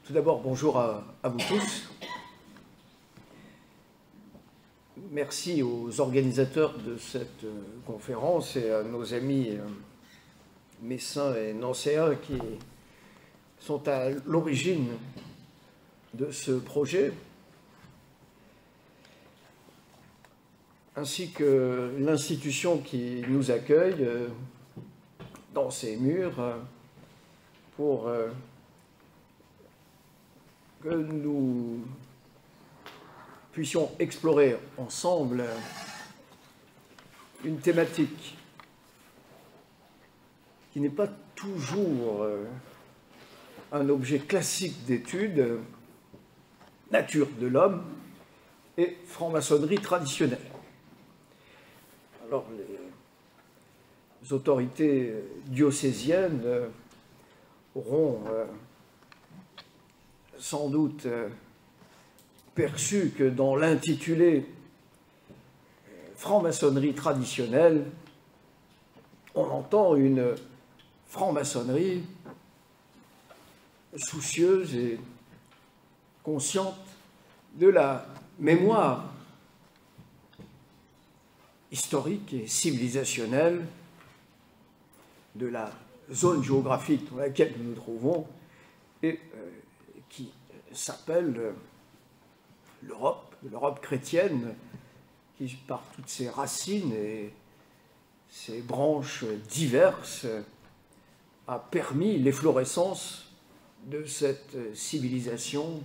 Tout d'abord, bonjour à vous tous. Merci aux organisateurs de cette conférence et à nos amis messins et nancéens qui sont à l'origine de ce projet, ainsi que l'institution qui nous accueille dans ses murs pour que nous puissions explorer ensemble une thématique qui n'est pas toujours un objet classique d'étude, nature de l'homme et franc-maçonnerie traditionnelle. Alors, les autorités diocésaines auront sans doute perçu que dans l'intitulé franc-maçonnerie traditionnelle, on entend une franc-maçonnerie soucieuse et consciente de la mémoire historique et civilisationnelle de la zone géographique dans laquelle nous nous trouvons et qui s'appelle l'Europe chrétienne, qui par toutes ses racines et ses branches diverses a permis l'efflorescence de cette civilisation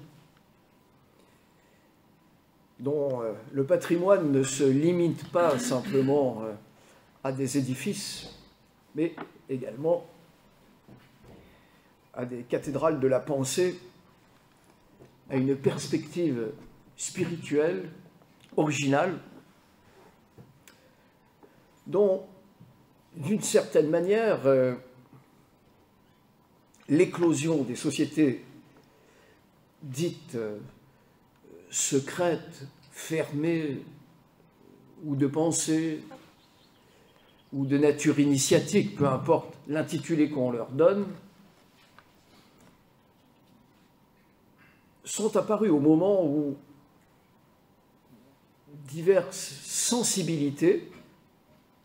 dont le patrimoine ne se limite pas simplement à des édifices, mais également à des cathédrales de la pensée, à une perspective spirituelle, originale, dont, d'une certaine manière, l'éclosion des sociétés dites secrètes, fermées, ou de pensée, ou de nature initiatique, peu importe l'intitulé qu'on leur donne, sont apparus au moment où diverses sensibilités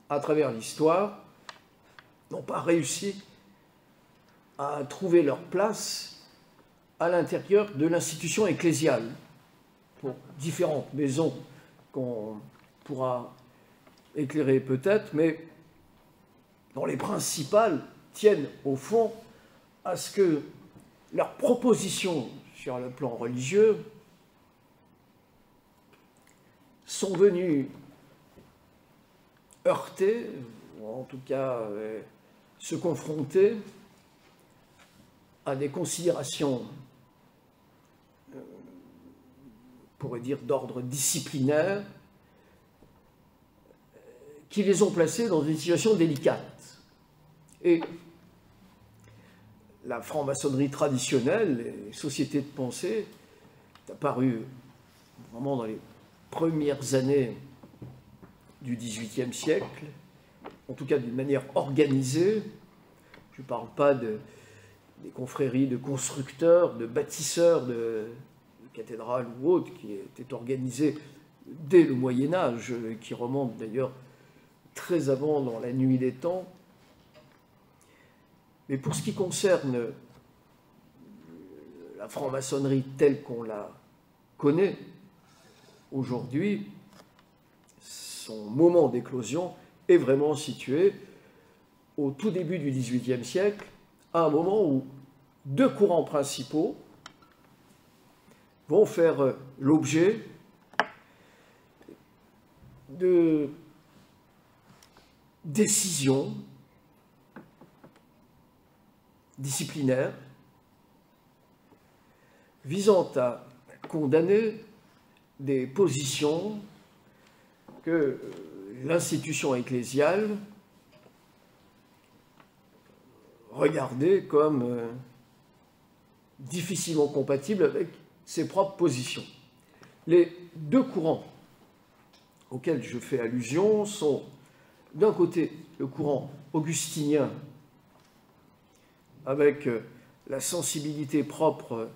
à travers l'histoire n'ont pas réussi à trouver leur place à l'intérieur de l'institution ecclésiale, pour différentes maisons qu'on pourra éclairer peut-être, mais dont les principales tiennent au fond à ce que leurs propositions sur le plan religieux sont venues heurter, ou en tout cas se confronter à des considérations, on pourrait dire d'ordre disciplinaire, qui les ont placés dans une situation délicate. Et la franc-maçonnerie traditionnelle, les sociétés de pensée, est apparue vraiment dans les premières années du XVIIIe siècle, en tout cas d'une manière organisée. Je ne parle pas des confréries de constructeurs, de bâtisseurs de cathédrales ou autres, qui étaient organisées dès le Moyen-Âge, qui remontent d'ailleurs très avant dans la nuit des temps. Mais pour ce qui concerne la franc-maçonnerie telle qu'on la connaît aujourd'hui, son moment d'éclosion est vraiment situé au tout début du XVIIIe siècle, à un moment où deux courants principaux vont faire l'objet de décisions disciplinaires visant à condamner des positions que l'institution ecclésiale regardait comme difficilement compatibles avec ses propres positions. Les deux courants auxquels je fais allusion sont, d'un côté, le courant augustinien, avec la sensibilité propre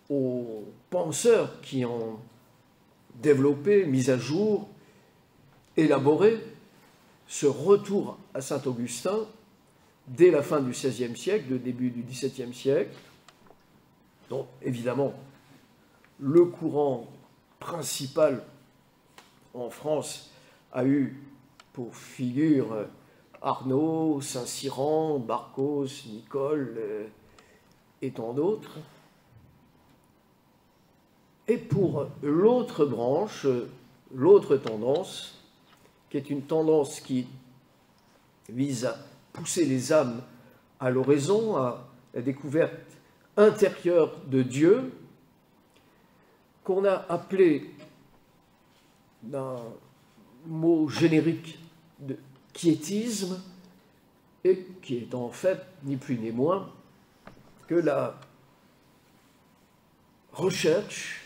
aux penseurs qui ont développé, mis à jour, élaboré ce retour à saint Augustin dès la fin du XVIe siècle, le début du XVIIe siècle. Donc, évidemment, le courant principal en France a eu pour figure Arnaud, Saint-Cyran, Barcos, Nicole et tant d'autres. Et pour l'autre branche, l'autre tendance, qui est une tendance qui vise à pousser les âmes à l'oraison, à la découverte intérieure de Dieu, qu'on a appelé d'un mot générique de quiétisme, et qui est en fait ni plus ni moins que la recherche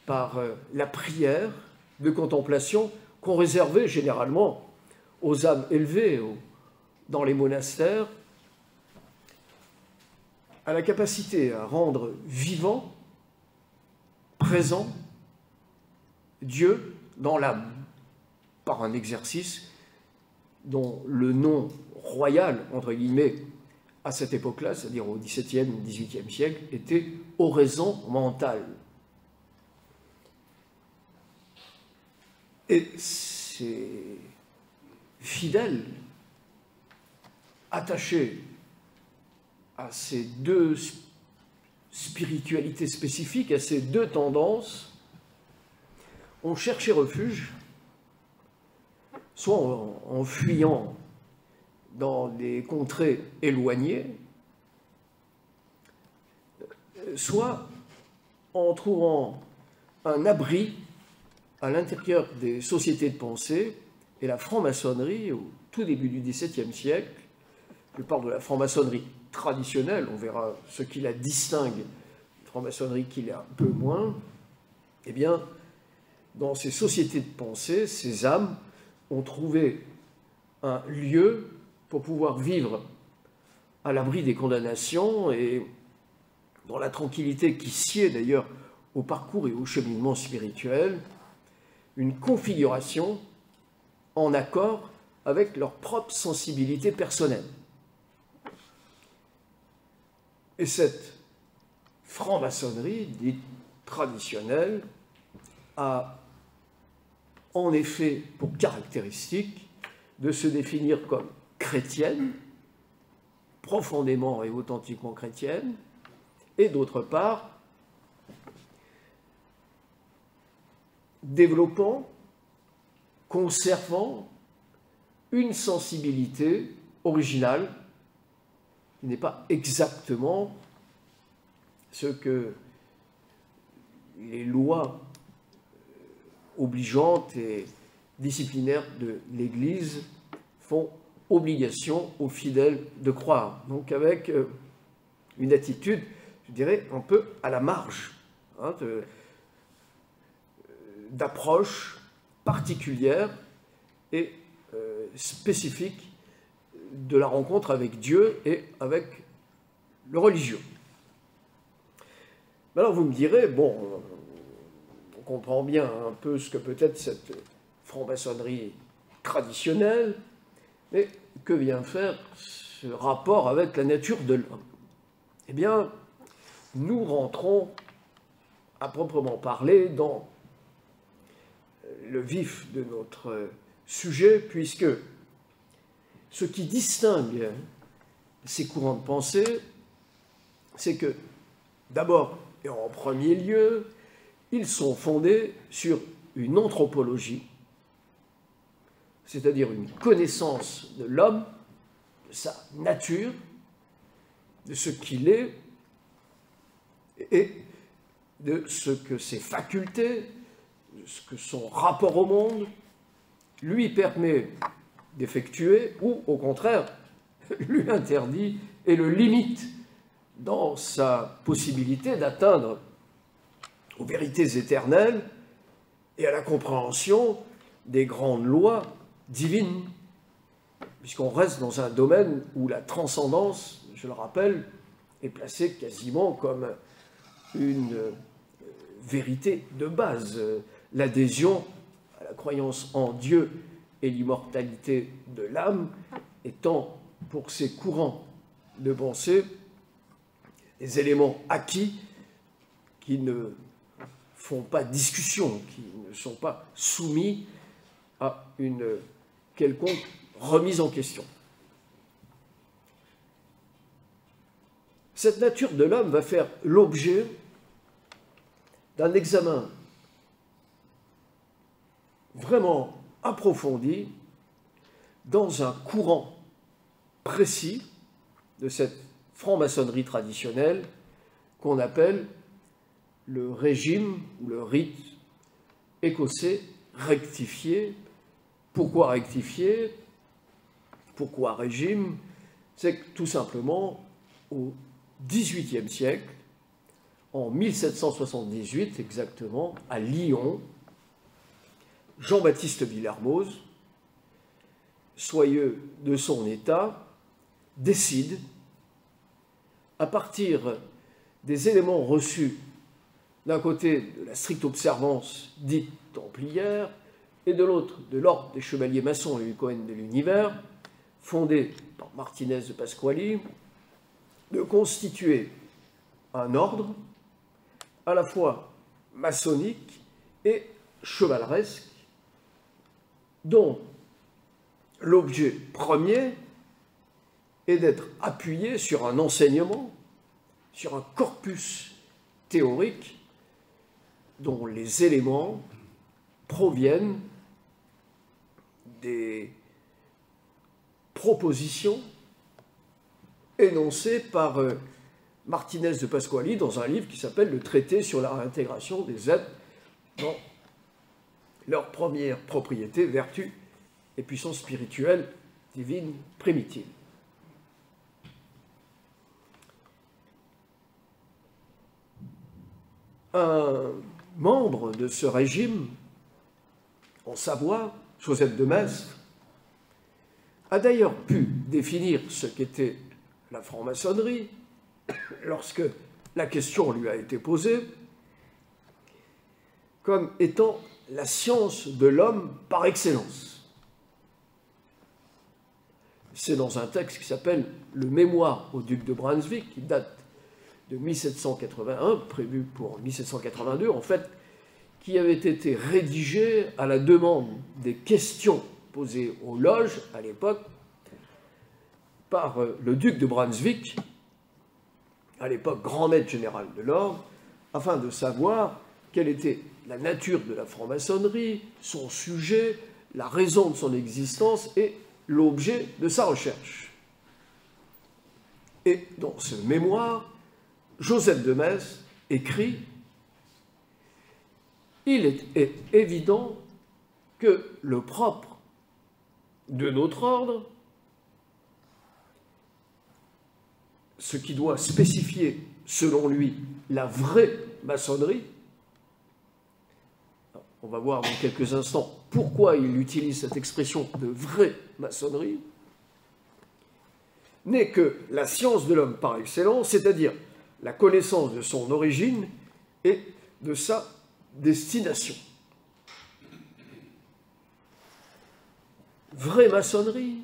par la prière de contemplation qu'on réservait généralement aux âmes élevées dans les monastères, à la capacité à rendre vivant, présent, Dieu dans l'âme, par un exercice dont le nom royal, entre guillemets, à cette époque-là, c'est-à-dire au XVIIe, XVIIIe siècle, était oraison mentale. Et ces fidèles, attachés à ces deux spiritualités spécifiques, à ces deux tendances, ont cherché refuge, soit en fuyant dans des contrées éloignées, soit en trouvant un abri à l'intérieur des sociétés de pensée. Et la franc-maçonnerie, au tout début du XVIIe siècle, je parle de la franc-maçonnerie traditionnelle, on verra ce qui la distingue, la franc-maçonnerie qui l'est un peu moins, eh bien, dans ces sociétés de pensée, ces âmes ont trouvé un lieu pour pouvoir vivre à l'abri des condamnations et dans la tranquillité qui sied d'ailleurs au parcours et au cheminement spirituel, une configuration en accord avec leur propre sensibilité personnelle. Et cette franc-maçonnerie dite traditionnelle a en effet pour caractéristique de se définir comme chrétienne, profondément et authentiquement chrétienne, et d'autre part, développant, conservant une sensibilité originale qui n'est pas exactement ce que les lois obligeantes et disciplinaires de l'Église font obligation aux fidèles de croire. Donc avec une attitude, je dirais, un peu à la marge, hein, d'approche particulière et spécifique de la rencontre avec Dieu et avec le religieux. Alors vous me direz, bon, on comprend bien un peu ce que peut être cette franc-maçonnerie traditionnelle, mais que vient faire ce rapport avec la nature de l'homme? Eh bien, nous rentrons à proprement parler dans le vif de notre sujet, puisque ce qui distingue ces courants de pensée, c'est que, d'abord et en premier lieu, ils sont fondés sur une anthropologie, c'est-à-dire une connaissance de l'homme, de sa nature, de ce qu'il est, et de ce que ses facultés, de ce que son rapport au monde lui permet d'effectuer, ou au contraire, lui interdit et le limite dans sa possibilité d'atteindre aux vérités éternelles et à la compréhension des grandes lois divines, puisqu'on reste dans un domaine où la transcendance, je le rappelle, est placée quasiment comme une vérité de base, l'adhésion à la croyance en Dieu et l'immortalité de l'âme étant pour ces courants de pensée des éléments acquis qui ne font pas discussion, qui ne sont pas soumis à une quelconque remise en question. Cette nature de l'homme va faire l'objet d'un examen vraiment approfondi dans un courant précis de cette franc-maçonnerie traditionnelle qu'on appelle le régime ou le rite écossais rectifié. Pourquoi rectifié? Pourquoi régime? C'est que tout simplement, au XVIIIe siècle, en 1778 exactement, à Lyon, Jean-Baptiste Villermoz, soyeux de son état, décide, à partir des éléments reçus d'un côté de la stricte observance dite templière et de l'autre de l'ordre des chevaliers maçons et Cohen de l'univers, fondé par Martinez de Pasquali, de constituer un ordre à la fois maçonnique et chevaleresque, dont l'objet premier est d'être appuyé sur un enseignement, sur un corpus théorique dont les éléments proviennent des propositions énoncées par Martinez de Pasquali dans un livre qui s'appelle « Le traité sur la réintégration des êtres dans leurs premières propriétés, vertus et puissances spirituelles divines primitives ». Un membre de ce régime, en Savoie, Joseph de Maistre, a d'ailleurs pu définir ce qu'était la franc-maçonnerie lorsque la question lui a été posée comme étant la science de l'homme par excellence. C'est dans un texte qui s'appelle « Le mémoire au duc de Brunswick » qui date de 1781, prévu pour 1782, en fait, qui avait été rédigé à la demande des questions posées aux loges à l'époque par le duc de Brunswick, à l'époque grand maître général de l'ordre, afin de savoir quelle était la nature de la franc-maçonnerie, son sujet, la raison de son existence et l'objet de sa recherche. Et dans ce mémoire, Joseph de Maistre écrit « Il est évident que le propre de notre ordre, ce qui doit spécifier, selon lui, la vraie maçonnerie », on va voir dans quelques instants pourquoi il utilise cette expression de vraie maçonnerie, n'est que la science de l'homme par excellence, c'est-à-dire la connaissance de son origine et de sa destination. Vraie maçonnerie,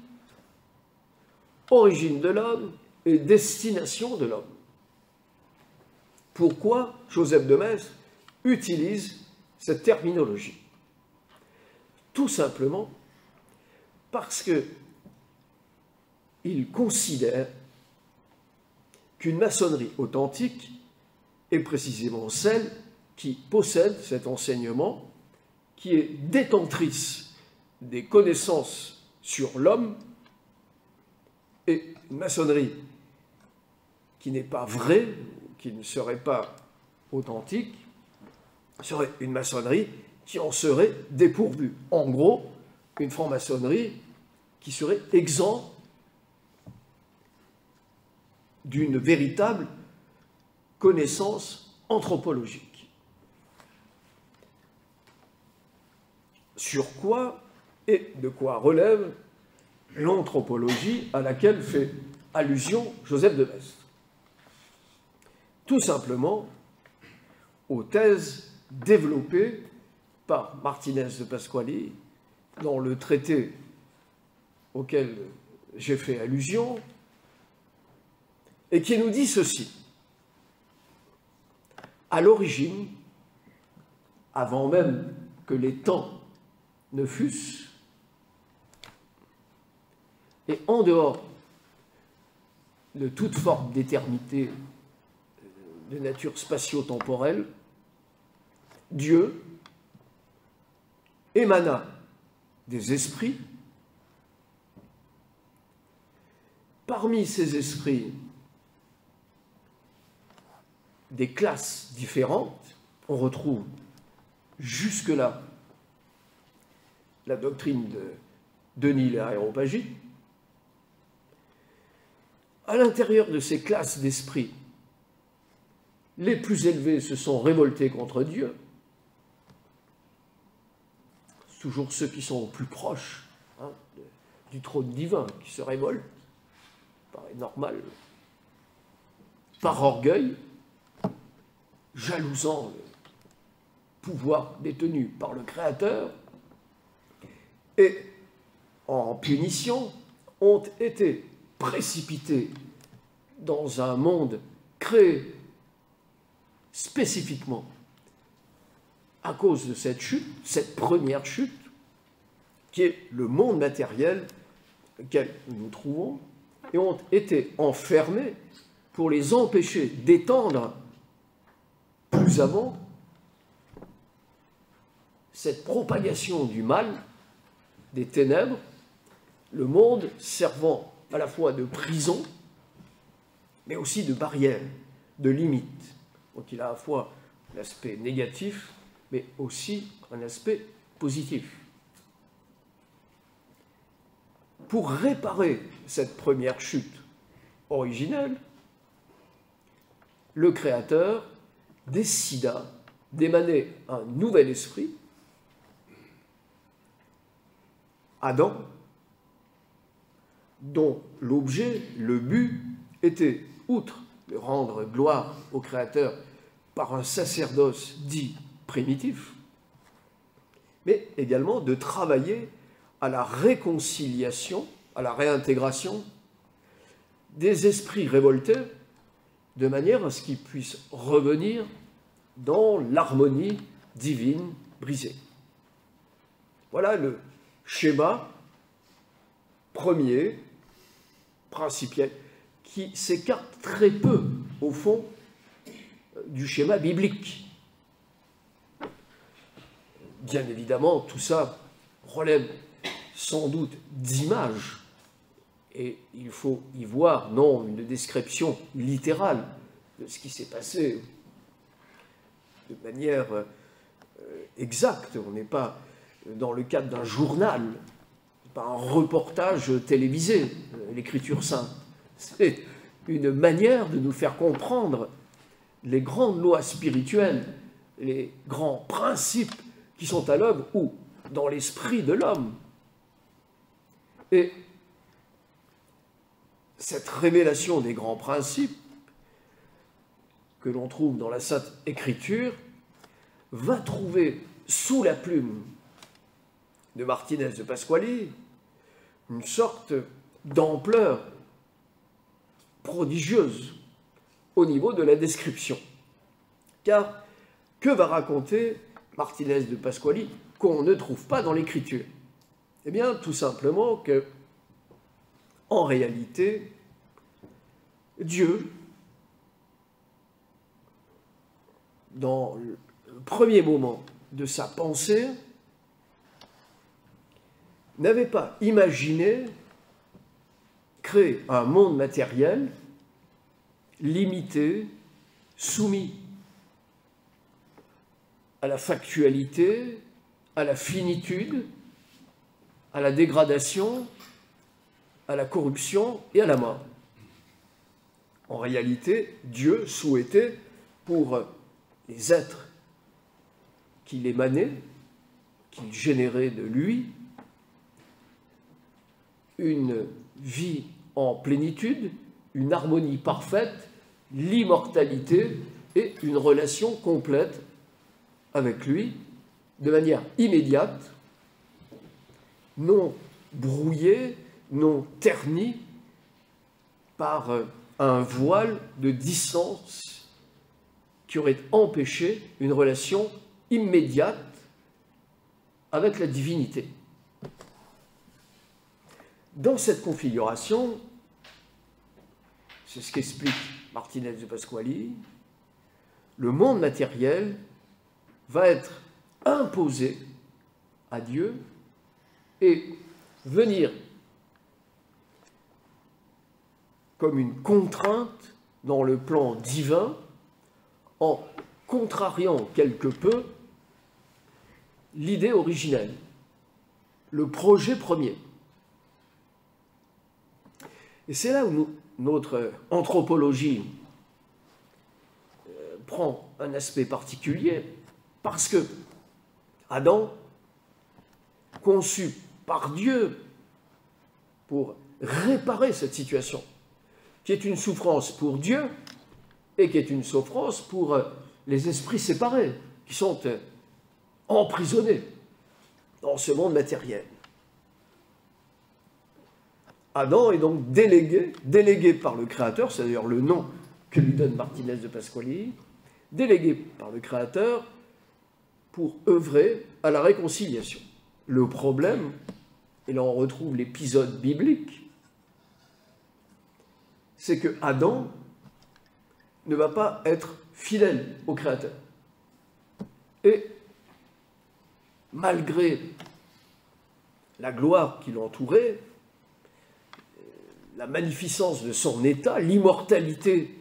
origine de l'homme et destination de l'homme. Pourquoi Joseph de Maistre utilise cette terminologie? Tout simplement parce qu'il considère qu'une maçonnerie authentique est précisément celle qui possède cet enseignement, qui est détentrice des connaissances sur l'homme, et une maçonnerie qui n'est pas vraie, qui ne serait pas authentique, serait une maçonnerie qui en serait dépourvue. En gros, une franc-maçonnerie qui serait exempte d'une véritable connaissance anthropologique. Sur quoi et de quoi relève l'anthropologie à laquelle fait allusion Joseph de Maistre? Tout simplement aux thèses développées par Martinez de Pasquali dans le traité auquel j'ai fait allusion, et qui nous dit ceci. À l'origine, avant même que les temps ne fussent, et en dehors de toute forme d'éternité de nature spatio-temporelle, Dieu émana des esprits. Parmi ces esprits, des classes différentes, on retrouve jusque-là la doctrine de Denis l'Aréopagie. À l'intérieur de ces classes d'esprits, les plus élevés se sont révoltés contre Dieu. Toujours ceux qui sont plus proches du trône divin qui se révoltent, ça paraît normal, par orgueil, jalousant le pouvoir détenu par le Créateur, et en punition ont été précipités dans un monde créé spécifiquement à cause de cette chute, cette première chute, qui est le monde matériel auquel nous nous trouvons, et ont été enfermés pour les empêcher d'étendre plus avant cette propagation du mal, des ténèbres, le monde servant à la fois de prison, mais aussi de barrière, de limite. Donc il a à la fois l'aspect négatif, mais aussi un aspect positif. Pour réparer cette première chute originelle, le Créateur décida d'émaner un nouvel esprit, Adam, dont l'objet, le but, était, outre de rendre gloire au Créateur par un sacerdoce dit primitif, mais également de travailler à la réconciliation, à la réintégration des esprits révoltés, de manière à ce qu'ils puissent revenir dans l'harmonie divine brisée. Voilà le schéma premier, principiel, qui s'écarte très peu, au fond, du schéma biblique. Bien évidemment, tout ça relève sans doute d'images, et il faut y voir, non une description littérale de ce qui s'est passé de manière exacte. On n'est pas dans le cadre d'un journal, pas un reportage télévisé, l'Écriture sainte. C'est une manière de nous faire comprendre les grandes lois spirituelles, les grands principes qui sont à l'œuvre ou dans l'esprit de l'homme. Et cette révélation des grands principes que l'on trouve dans la Sainte Écriture va trouver sous la plume de Martinez de Pasquali une sorte d'ampleur prodigieuse au niveau de la description. Car que va raconter Martinez de Pasquali qu'on ne trouve pas dans l'Écriture? Eh bien, tout simplement que, en réalité, Dieu, dans le premier moment de sa pensée, n'avait pas imaginé créer un monde matériel limité, soumis à la factualité, à la finitude, à la dégradation, à la corruption et à la mort. En réalité, Dieu souhaitait pour les êtres qu'il émanait, qu'il générait de lui, une vie en plénitude, une harmonie parfaite, l'immortalité et une relation complète avec lui, de manière immédiate, non brouillée, non ternie par un voile de distance qui aurait empêché une relation immédiate avec la divinité. Dans cette configuration, c'est ce qu'explique Martinez de Pasquali, le monde matériel va être imposé à Dieu et venir comme une contrainte dans le plan divin en contrariant quelque peu l'idée originelle, le projet premier. Et c'est là où notre anthropologie prend un aspect particulier, parce que Adam, conçu par Dieu pour réparer cette situation, qui est une souffrance pour Dieu et qui est une souffrance pour les esprits séparés, qui sont emprisonnés dans ce monde matériel. Adam est donc délégué par le Créateur, c'est d'ailleurs le nom que lui donne Martinez de Pasquali, délégué par le Créateur pour œuvrer à la réconciliation. Le problème, et là on retrouve l'épisode biblique, c'est que Adam ne va pas être fidèle au Créateur. Et malgré la gloire qui l'entourait, la magnificence de son état, l'immortalité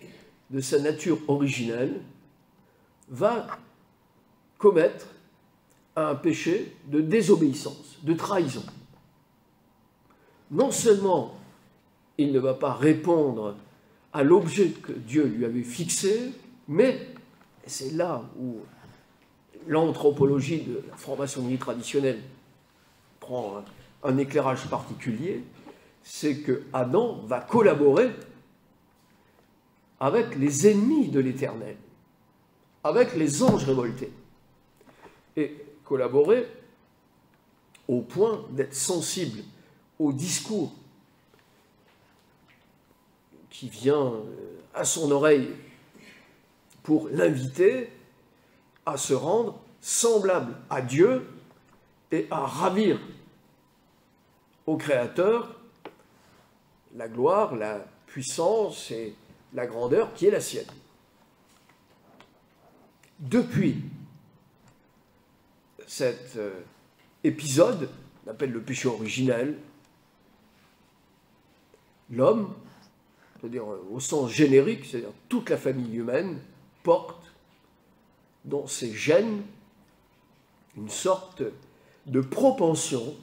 de sa nature originelle, va commettre un péché de désobéissance, de trahison. Non seulement il ne va pas répondre à l'objet que Dieu lui avait fixé, mais, et c'est là où l'anthropologie de la franc-maçonnerie traditionnelle prend un éclairage particulier, c'est que Adam va collaborer avec les ennemis de l'Éternel, avec les anges révoltés, et collaborer au point d'être sensible au discours qui vient à son oreille pour l'inviter à se rendre semblable à Dieu et à ravir au Créateur la gloire, la puissance et la grandeur qui est la sienne. Depuis cet épisode, qu'on appelle le péché originel, l'homme, c'est-à-dire au sens générique, c'est-à-dire toute la famille humaine, porte dans ses gènes une sorte de propension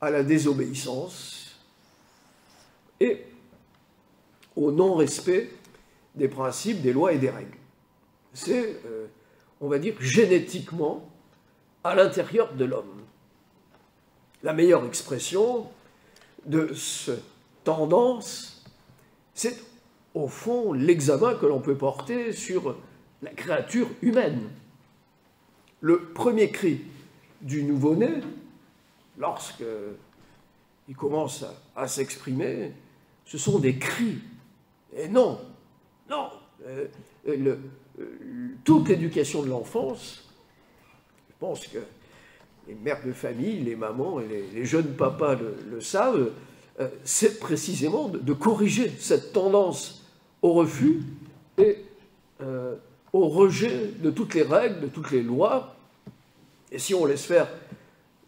à la désobéissance et au non-respect des principes, des lois et des règles. C'est, on va dire, génétiquement à l'intérieur de l'homme. La meilleure expression de cette tendance, c'est au fond l'examen que l'on peut porter sur la créature humaine. Le premier cri du nouveau-né, lorsqu'il commence à s'exprimer, ce sont des cris. Et non, toute l'éducation de l'enfance, je pense que les mères de famille, les mamans et les jeunes papas le savent, c'est précisément de corriger cette tendance au refus et au rejet de toutes les règles, de toutes les lois. Et si on laisse faire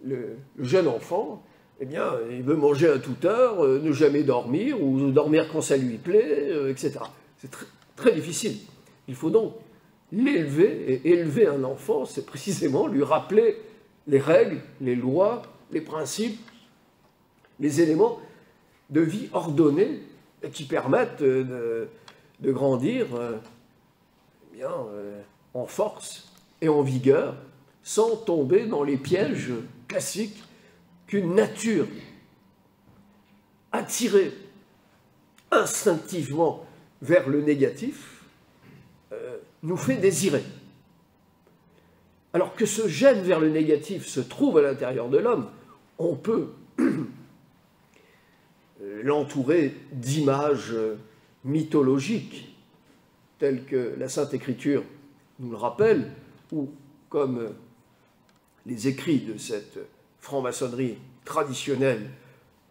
le jeune enfant, eh bien, il veut manger à toute heure, ne jamais dormir, ou dormir quand ça lui plaît, etc. C'est très difficile. Il faut donc l'élever, et élever un enfant, c'est précisément lui rappeler les règles, les lois, les principes, les éléments de vie ordonnés qui permettent de grandir en force et en vigueur, sans tomber dans les pièges classiques qu'une nature attirée instinctivement vers le négatif nous fait désirer. Alors que ce gène vers le négatif se trouve à l'intérieur de l'homme, on peut l'entourer d'images mythologiques, telles que la Sainte Écriture nous le rappelle, ou comme les écrits de cette franc-maçonnerie traditionnelle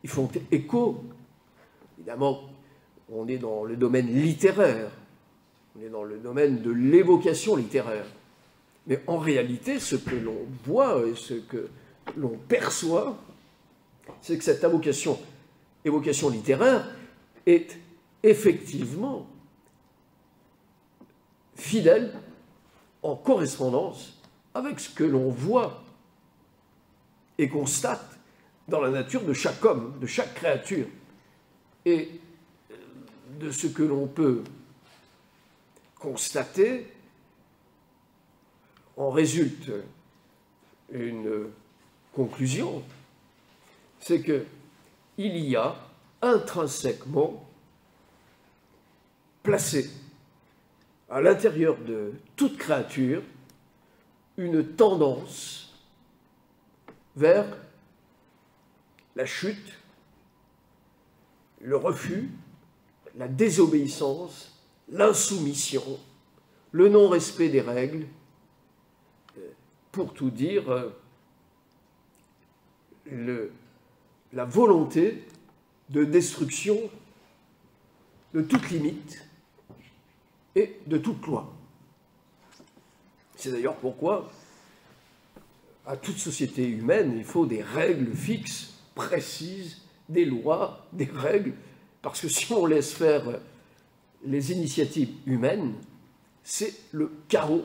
y font écho. Évidemment, on est dans le domaine littéraire, on est dans le domaine de l'évocation littéraire. Mais en réalité, ce que l'on voit et ce que l'on perçoit, c'est que cette évocation littéraire est effectivement fidèle, en correspondance avec ce que l'on voit et constate dans la nature de chaque homme, de chaque créature, et de ce que l'on peut constater, en résulte une conclusion, c'est qu'il y a intrinsèquement placé à l'intérieur de toute créature une tendance vers la chute, le refus, la désobéissance, l'insoumission, le non-respect des règles, pour tout dire, la volonté de destruction de toute limite et de toute loi. C'est d'ailleurs pourquoi, à toute société humaine, il faut des règles fixes, précises, des lois, des règles, parce que si on laisse faire les initiatives humaines, c'est le chaos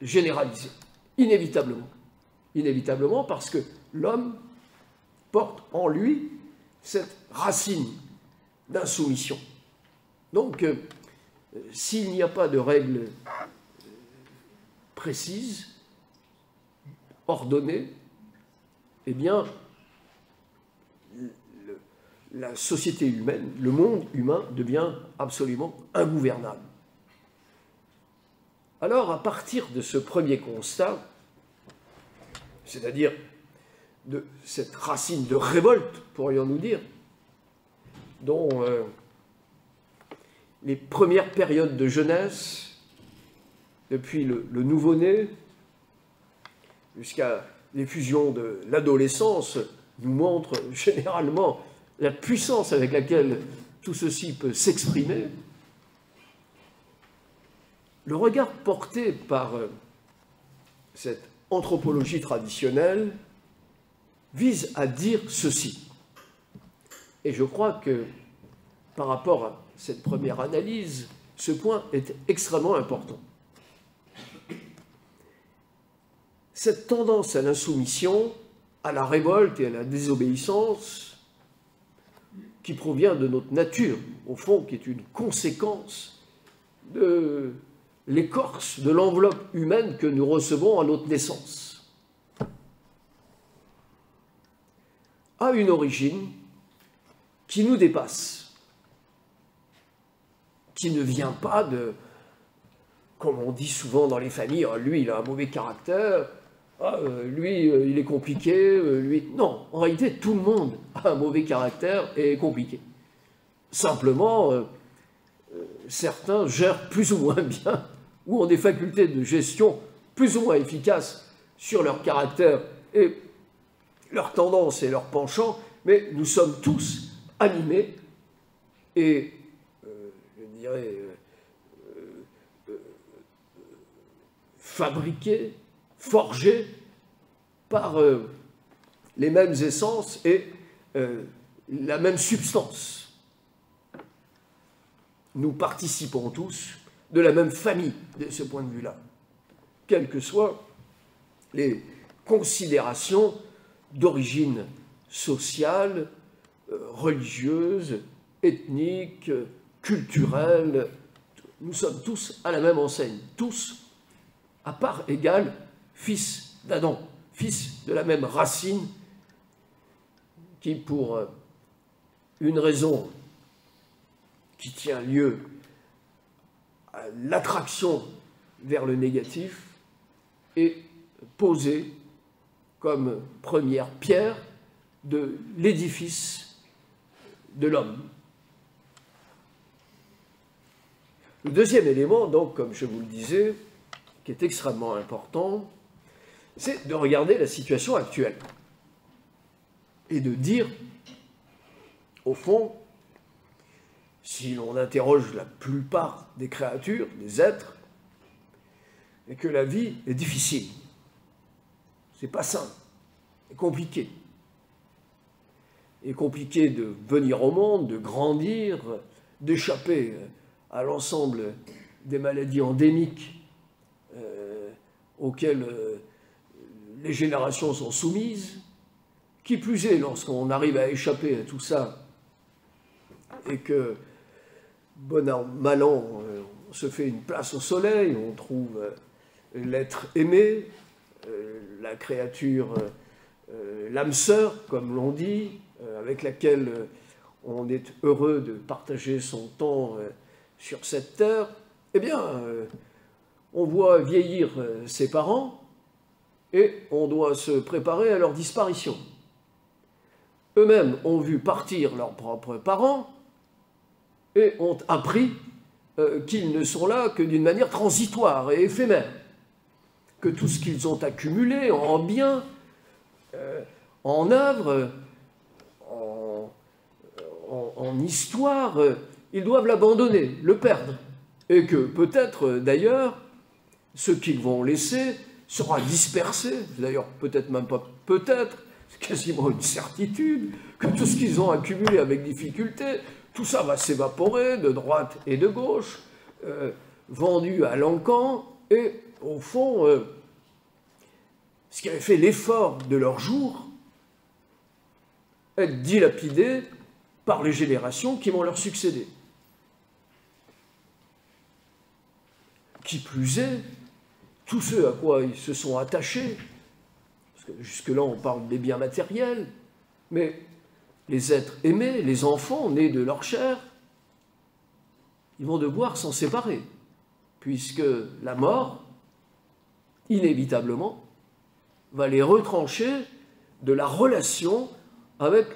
généralisé, inévitablement. Inévitablement parce que l'homme porte en lui cette racine d'insoumission. Donc, s'il n'y a pas de règles précises, ordonnées, eh bien, la société humaine, le monde humain devient absolument ingouvernable. Alors, à partir de ce premier constat, c'est-à-dire de cette racine de révolte, pourrions-nous dire, dont les premières périodes de jeunesse, depuis le nouveau-né jusqu'à l'effusion de l'adolescence, nous montrent généralement la puissance avec laquelle tout ceci peut s'exprimer. Le regard porté par cette anthropologie traditionnelle vise à dire ceci. Et je crois que par rapport à cette première analyse, ce point est extrêmement important. Cette tendance à l'insoumission, à la révolte et à la désobéissance, qui provient de notre nature, au fond, qui est une conséquence de l'écorce, de l'enveloppe humaine que nous recevons à notre naissance, a une origine qui nous dépasse, qui ne vient pas de, comme on dit souvent dans les familles, oh, lui il a un mauvais caractère, lui il est compliqué, lui... Non, en réalité tout le monde a un mauvais caractère et est compliqué. Simplement, certains gèrent plus ou moins bien, ou ont des facultés de gestion plus ou moins efficaces sur leur caractère et leurs tendances et leurs penchants, mais nous sommes tous animés et, je dirais, fabriqués, forgés par les mêmes essences et la même substance. Nous participons tous de la même famille, de ce point de vue-là, quelles que soient les considérations d'origine sociale, religieuse, ethnique, culturelle. Nous sommes tous à la même enseigne, tous, à part égale, fils d'Adam, fils de la même racine qui, pour une raison qui tient lieu à l'attraction vers le négatif est posée comme première pierre de l'édifice de l'homme. Le deuxième élément, donc, comme je vous le disais, qui est extrêmement important, c'est de regarder la situation actuelle et de dire, au fond, si l'on interroge la plupart des créatures, des êtres, et que la vie est difficile, c'est pas simple, c'est compliqué. Il est compliqué de venir au monde, de grandir, d'échapper à l'ensemble des maladies endémiques auxquelles les générations sont soumises. Qui plus est, lorsqu'on arrive à échapper à tout ça et que, bon an, mal an, on se fait une place au soleil, on trouve l'être aimé, la créature, l'âme sœur, comme l'on dit, avec laquelle on est heureux de partager son temps sur cette terre, eh bien, on voit vieillir ses parents et on doit se préparer à leur disparition. Eux-mêmes ont vu partir leurs propres parents et ont appris qu'ils ne sont là que d'une manière transitoire et éphémère, que tout ce qu'ils ont accumulé en biens, en œuvres, en histoire, ils doivent l'abandonner, le perdre, et que peut-être d'ailleurs ce qu'ils vont laisser sera dispersé, d'ailleurs peut-être même pas peut-être, c'est quasiment une certitude, que tout ce qu'ils ont accumulé avec difficulté, tout ça va s'évaporer de droite et de gauche, vendu à l'encan, et au fond, ce qui avait fait l'effort de leur jour, être dilapidé par les générations qui vont leur succéder. Qui plus est, tous ceux à quoi ils se sont attachés, parce que jusque-là on parle des biens matériels, mais les êtres aimés, les enfants nés de leur chair, ils vont devoir s'en séparer, puisque la mort, inévitablement, va les retrancher de la relation avec,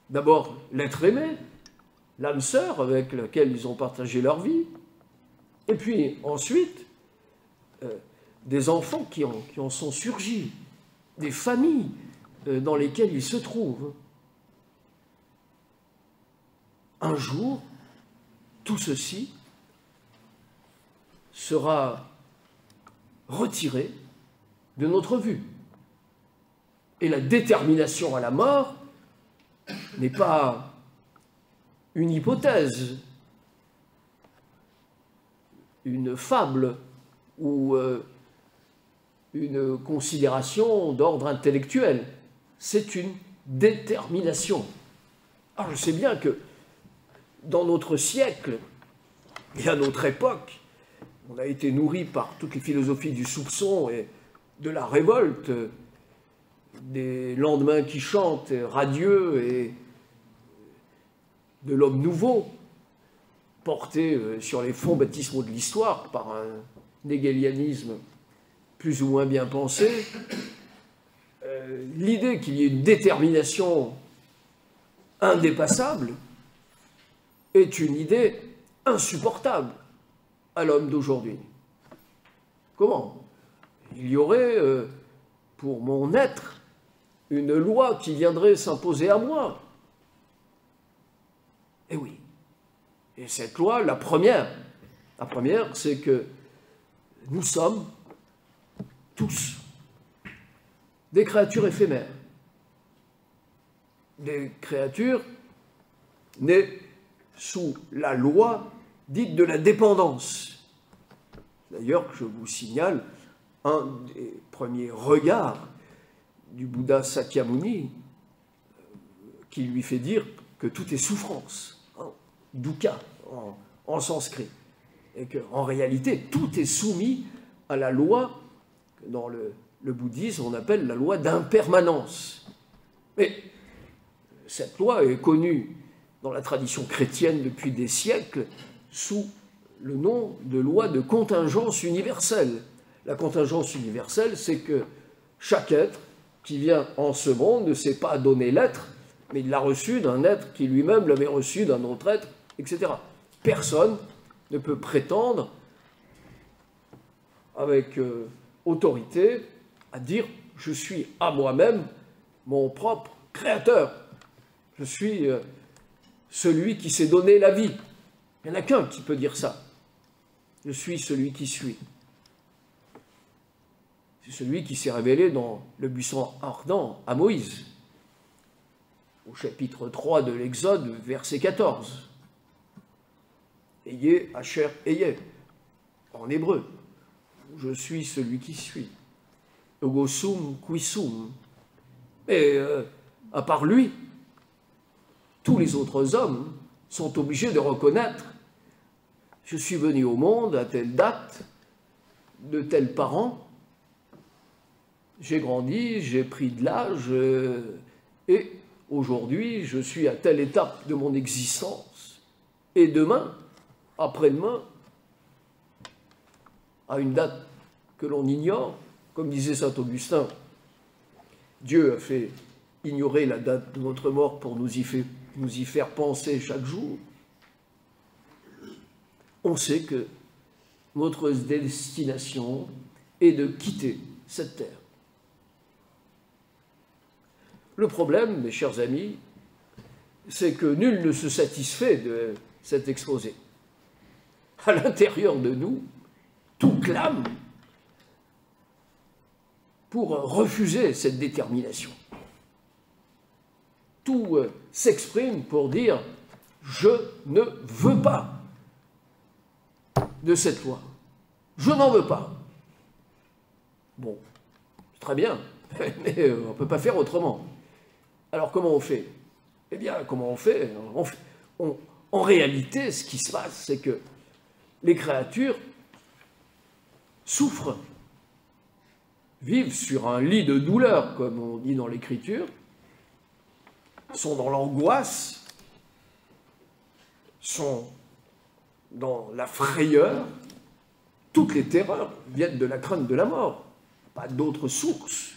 d'abord, l'être aimé, l'âme sœur avec laquelle ils ont partagé leur vie, et puis ensuite, des enfants qui en sont surgis, des familles dans lesquelles ils se trouvent. Un jour, tout ceci sera retiré de notre vue. Et la détermination à la mort n'est pas une hypothèse, une fable ou une considération d'ordre intellectuel. C'est une détermination. Alors je sais bien que dans notre siècle et à notre époque, on a été nourri par toutes les philosophies du soupçon et de la révolte, des lendemains qui chantent, radieux, et de l'homme nouveau, porté sur les fonds baptismaux de l'histoire par un hegelianisme plus ou moins bien pensé. L'idée qu'il y ait une détermination indépassable est une idée insupportable à l'homme d'aujourd'hui. Comment? Il y aurait, pour mon être, une loi qui viendrait s'imposer à moi. Eh oui. Et cette loi, la première, c'est que nous sommes tous des créatures éphémères, des créatures nées sous la loi dite de la dépendance. D'ailleurs, je vous signale un des premiers regards du Bouddha Sakyamuni qui lui fait dire que tout est souffrance, dukkha en sanskrit, et qu'en réalité, tout est soumis à la loi que dans le bouddhisme on appelle la loi d'impermanence. Mais cette loi est connue dans la tradition chrétienne depuis des siècles sous le nom de loi de contingence universelle. La contingence universelle, c'est que chaque être qui vient en ce monde ne s'est pas donné l'être, mais il l'a reçu d'un être qui lui-même l'avait reçu d'un autre être, etc. Personne ne peut prétendre avec autorité à dire « je suis à moi-même mon propre créateur, je suis celui qui s'est donné la vie ». Il n'y en a qu'un qui peut dire ça. Je suis celui qui suis. C'est celui qui s'est révélé dans le buisson ardent à Moïse, au chapitre 3 de l'Exode, verset 14. Ayez, Asher, ayez, en hébreu. Je suis celui qui suis. Ogosum, quisum. Mais à part lui, tous les autres hommes sont obligés de reconnaître « je suis venu au monde à telle date, de tels parents, j'ai grandi, j'ai pris de l'âge, et aujourd'hui, je suis à telle étape de mon existence. Et demain, après-demain, à une date que l'on ignore, comme disait saint Augustin, Dieu a fait ignorer la date de notre mort pour nous y faire penser chaque jour. On sait que notre destination est de quitter cette terre. Le problème, mes chers amis, c'est que nul ne se satisfait de cet exposé. À l'intérieur de nous, tout clame pour refuser cette détermination. Tout s'exprime pour dire « je ne veux pas de cette loi. Je n'en veux pas. » Bon, très bien, mais on ne peut pas faire autrement. Alors comment on fait? Eh bien, comment on fait? En réalité, ce qui se passe, c'est que les créatures souffrent, vivent sur un lit de douleur, comme on dit dans l'Écriture, sont dans l'angoisse, sont dans la frayeur. Toutes les terreurs viennent de la crainte de la mort, pas d'autres sources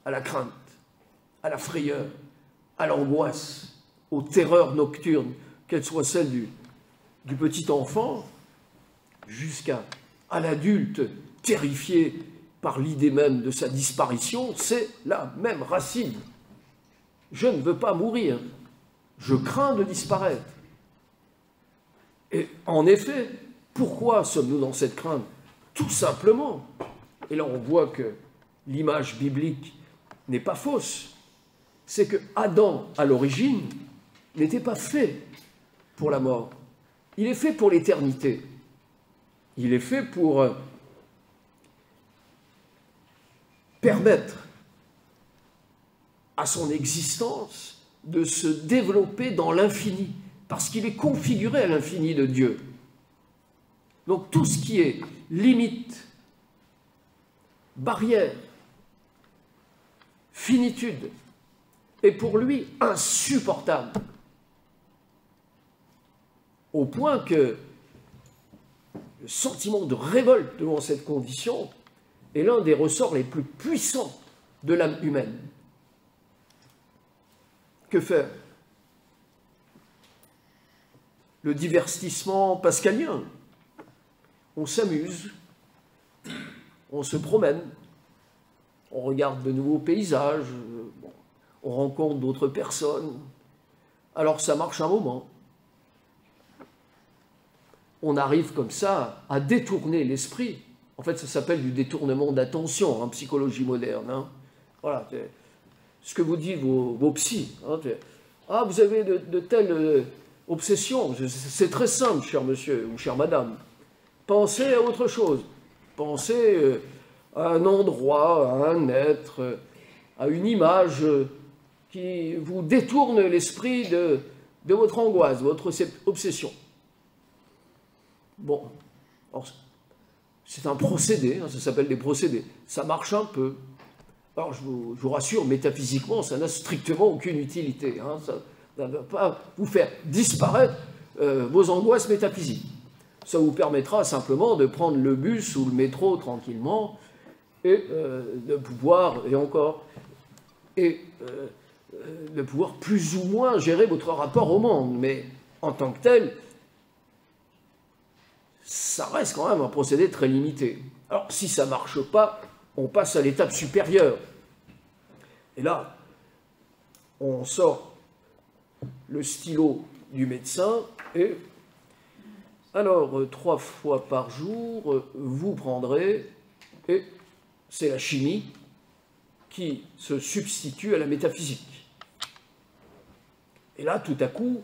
à la crainte, à la frayeur, à l'angoisse, aux terreurs nocturnes, qu'elles soient celles du petit enfant jusqu'à l'adulte terrifié par l'idée même de sa disparition, c'est la même racine. Je ne veux pas mourir, je crains de disparaître. Et en effet, pourquoi sommes-nous dans cette crainte? Tout simplement, et là on voit que l'image biblique n'est pas fausse, c'est que Adam, à l'origine, n'était pas fait pour la mort. Il est fait pour l'éternité. Il est fait pour permettre à son existence de se développer dans l'infini, parce qu'il est configuré à l'infini de Dieu. Donc tout ce qui est limite, barrière, finitude, est pour lui insupportable. Au point que le sentiment de révolte devant cette condition est l'un des ressorts les plus puissants de l'âme humaine. Que faire? Le divertissement pascalien. On s'amuse, on se promène, on regarde de nouveaux paysages, on rencontre d'autres personnes. Alors ça marche un moment. On arrive comme ça à détourner l'esprit. En fait, ça s'appelle du détournement d'attention en psychologie moderne. Hein. Voilà, ce que vous disent vos psys. Hein, ah, vous avez de telles obsessions. C'est très simple, cher monsieur ou chère madame. Pensez à autre chose. Pensez à un endroit, à un être, à une image qui vous détourne l'esprit de votre angoisse, de votre obsession. Bon, c'est un procédé, hein, ça s'appelle des procédés. Ça marche un peu. Alors, je vous rassure, métaphysiquement, ça n'a strictement aucune utilité. Hein, ça ne va pas vous faire disparaître vos angoisses métaphysiques. Ça vous permettra simplement de prendre le bus ou le métro tranquillement et de pouvoir, de pouvoir plus ou moins gérer votre rapport au monde. Mais en tant que tel, ça reste quand même un procédé très limité. Alors, si ça ne marche pas, on passe à l'étape supérieure. Et là, on sort le stylo du médecin et alors 3 fois par jour, vous prendrez, et c'est la chimie qui se substitue à la métaphysique. Et là, tout à coup,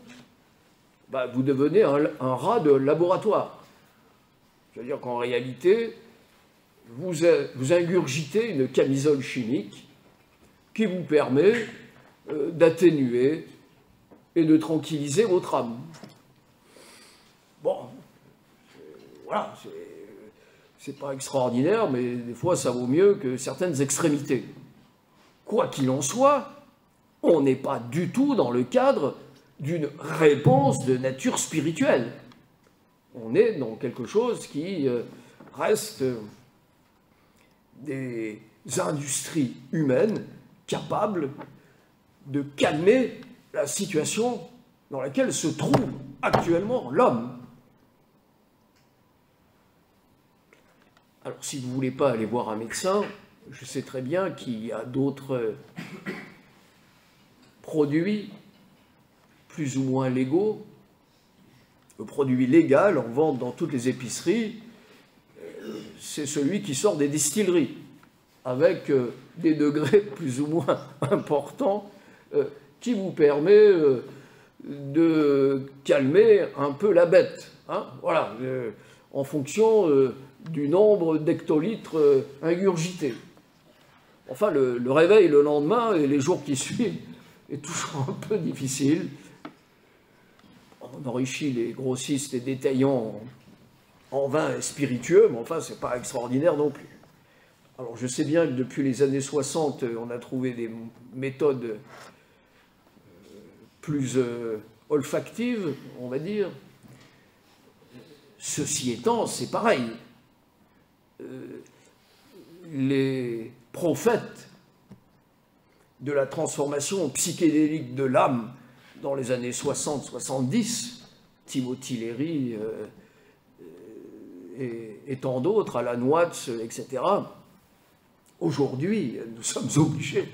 vous devenez un rat de laboratoire. C'est-à-dire qu'en réalité, vous ingurgitez une camisole chimique qui vous permet d'atténuer et de tranquilliser votre âme. Bon, voilà, c'est pas extraordinaire, mais des fois ça vaut mieux que certaines extrémités. Quoi qu'il en soit, on n'est pas du tout dans le cadre d'une réponse de nature spirituelle. On est dans quelque chose qui reste des industries humaines capables de calmer la situation dans laquelle se trouve actuellement l'homme. Alors, si vous ne voulez pas aller voir un médecin, je sais très bien qu'il y a d'autres produits plus ou moins légaux. Le produit légal en vente dans toutes les épiceries, c'est celui qui sort des distilleries, avec des degrés plus ou moins importants, qui vous permet de calmer un peu la bête. Hein, voilà, en fonction du nombre d'hectolitres ingurgités. Enfin, le réveil le lendemain et les jours qui suivent est toujours un peu difficile. On enrichit les grossistes et détaillants en vin et spiritueux, mais enfin, c'est pas extraordinaire non plus. Alors, je sais bien que depuis les années 60, on a trouvé des méthodes plus olfactives, on va dire. Ceci étant, c'est pareil. Les prophètes de la transformation psychédélique de l'âme dans les années 60-70, Timothy Leary et tant d'autres, Alan Watts, etc., aujourd'hui, nous sommes obligés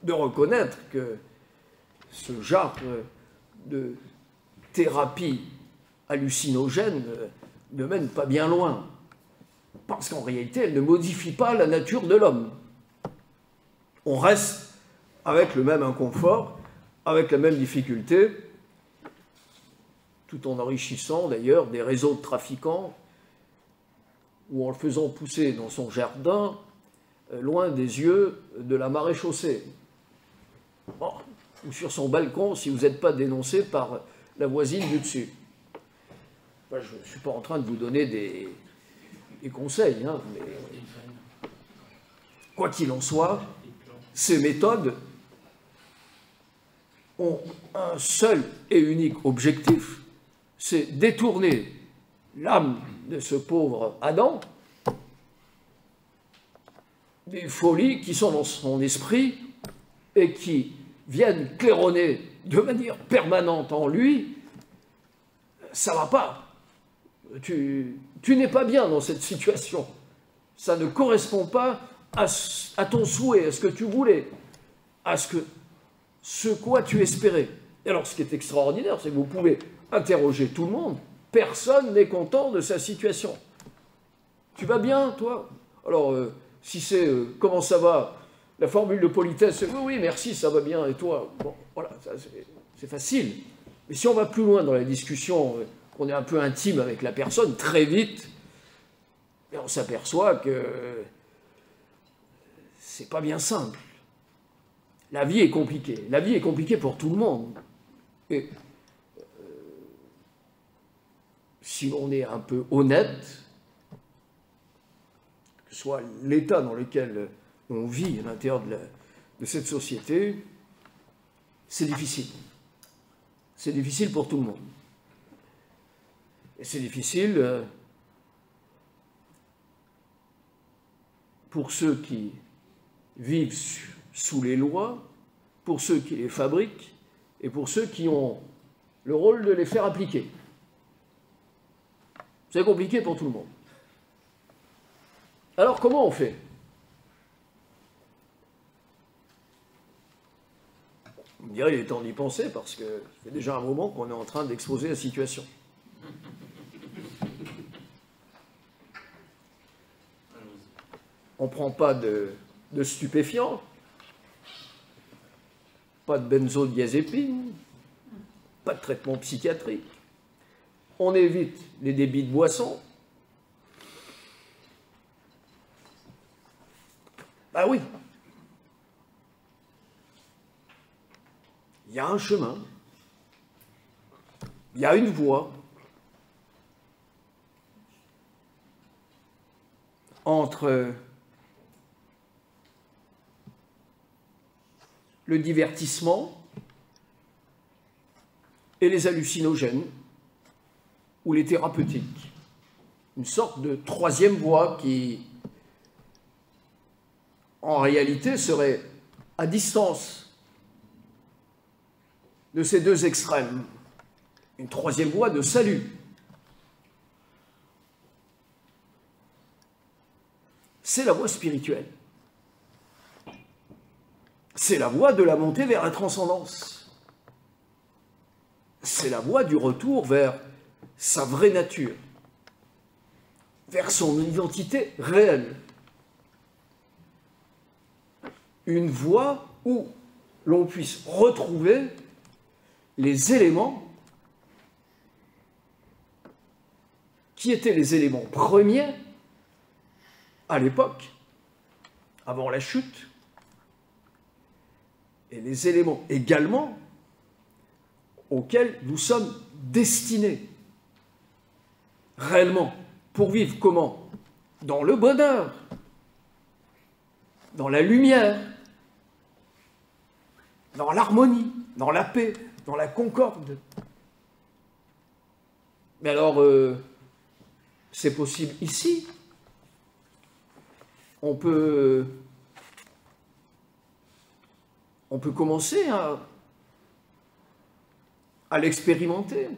de reconnaître que ce genre de thérapie hallucinogène ne mène pas bien loin. Parce qu'en réalité, elle ne modifie pas la nature de l'homme. On reste avec le même inconfort, avec la même difficulté, tout en enrichissant d'ailleurs des réseaux de trafiquants ou en le faisant pousser dans son jardin, loin des yeux de la maréchaussée. Bon, ou sur son balcon si vous n'êtes pas dénoncé par la voisine du dessus. Moi, je ne suis pas en train de vous donner des conseils, hein, mais quoi qu'il en soit, ces méthodes ont un seul et unique objectif, c'est détourner l'âme de ce pauvre Adam des folies qui sont dans son esprit et qui viennent claironner de manière permanente en lui. Ça ne va pas. Tu n'es pas bien dans cette situation. Ça ne correspond pas à ton souhait, à ce que tu voulais, à ce quoi tu espérais. Et alors, ce qui est extraordinaire, c'est que vous pouvez interroger tout le monde. Personne n'est content de sa situation. Tu vas bien, toi? Alors, si c'est comment ça va, la formule de politesse, c'est oui, oui, merci, ça va bien, et toi? Bon, voilà, c'est facile. Mais si on va plus loin dans la discussion, qu'on est un peu intime avec la personne, très vite, on s'aperçoit que c'est pas bien simple. La vie est compliquée. La vie est compliquée pour tout le monde. Et si on est un peu honnête, que ce soit l'état dans lequel on vit à l'intérieur de cette société, c'est difficile. C'est difficile pour tout le monde. Et c'est difficile pour ceux qui vivent sous les lois, pour ceux qui les fabriquent et pour ceux qui ont le rôle de les faire appliquer. C'est compliqué pour tout le monde. Alors comment on fait? On me dirait qu'il est temps d'y penser parce que ça fait déjà un moment qu'on est en train d'exposer la situation. On ne prend pas de stupéfiants, pas de benzodiazépine, pas de traitement psychiatrique. On évite les débits de boissons. Ah oui, il y a un chemin, il y a une voie entre le divertissement et les hallucinogènes ou les thérapeutiques. Une sorte de troisième voie qui, en réalité, serait à distance de ces deux extrêmes. Une troisième voie de salut. C'est la voie spirituelle. C'est la voie de la montée vers la transcendance. C'est la voie du retour vers sa vraie nature, vers son identité réelle. Une voie où l'on puisse retrouver les éléments qui étaient les éléments premiers à l'époque, avant la chute, et les éléments également auxquels nous sommes destinés, réellement, pour vivre comment? Dans le bonheur, dans la lumière, dans l'harmonie, dans la paix, dans la concorde. Mais alors, c'est possible ici. On peut commencer à l'expérimenter,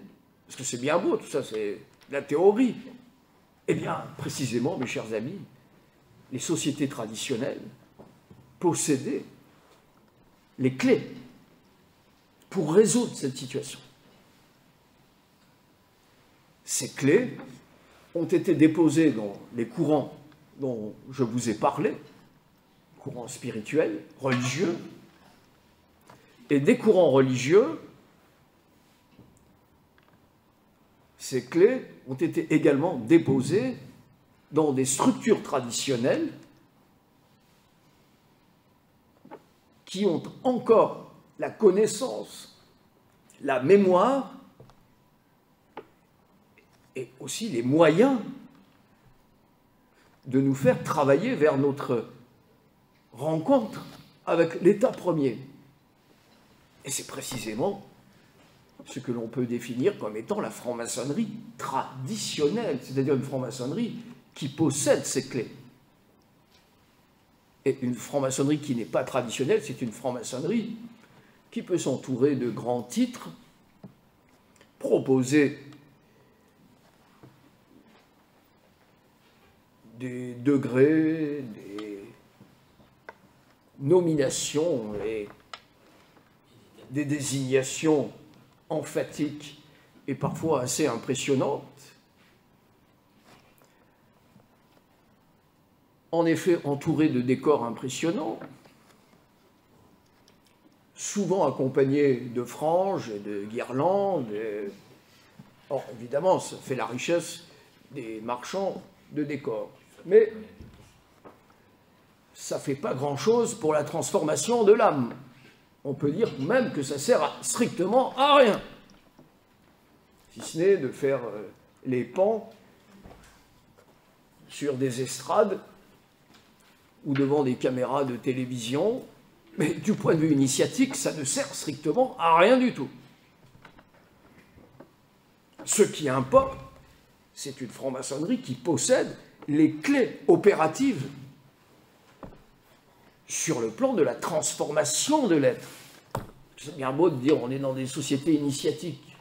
parce que c'est bien beau, tout ça, c'est la théorie. Eh bien, précisément, mes chers amis, les sociétés traditionnelles possédaient les clés pour résoudre cette situation. Ces clés ont été déposées dans les courants dont je vous ai parlé, courants spirituels, religieux, et des courants religieux, ces clés ont été également déposées dans des structures traditionnelles qui ont encore la connaissance, la mémoire et aussi les moyens de nous faire travailler vers notre rencontre avec l'état premier. Et c'est précisément ce que l'on peut définir comme étant la franc-maçonnerie traditionnelle, c'est-à-dire une franc-maçonnerie qui possède ces clés. Et une franc-maçonnerie qui n'est pas traditionnelle, c'est une franc-maçonnerie qui peut s'entourer de grands titres, proposer des degrés, des nominations et des désignations emphatiques et parfois assez impressionnantes. En effet, entouré de décors impressionnants, souvent accompagnés de franges et de guirlandes. Or, évidemment, ça fait la richesse des marchands de décors. Mais ça ne fait pas grand-chose pour la transformation de l'âme. On peut dire même que ça sert strictement à rien, si ce n'est de faire les pans sur des estrades ou devant des caméras de télévision, mais du point de vue initiatique, ça ne sert strictement à rien du tout. Ce qui importe, c'est une franc-maçonnerie qui possède les clés opératives sur le plan de la transformation de l'être. C'est bien beau de dire on est dans des sociétés initiatiques.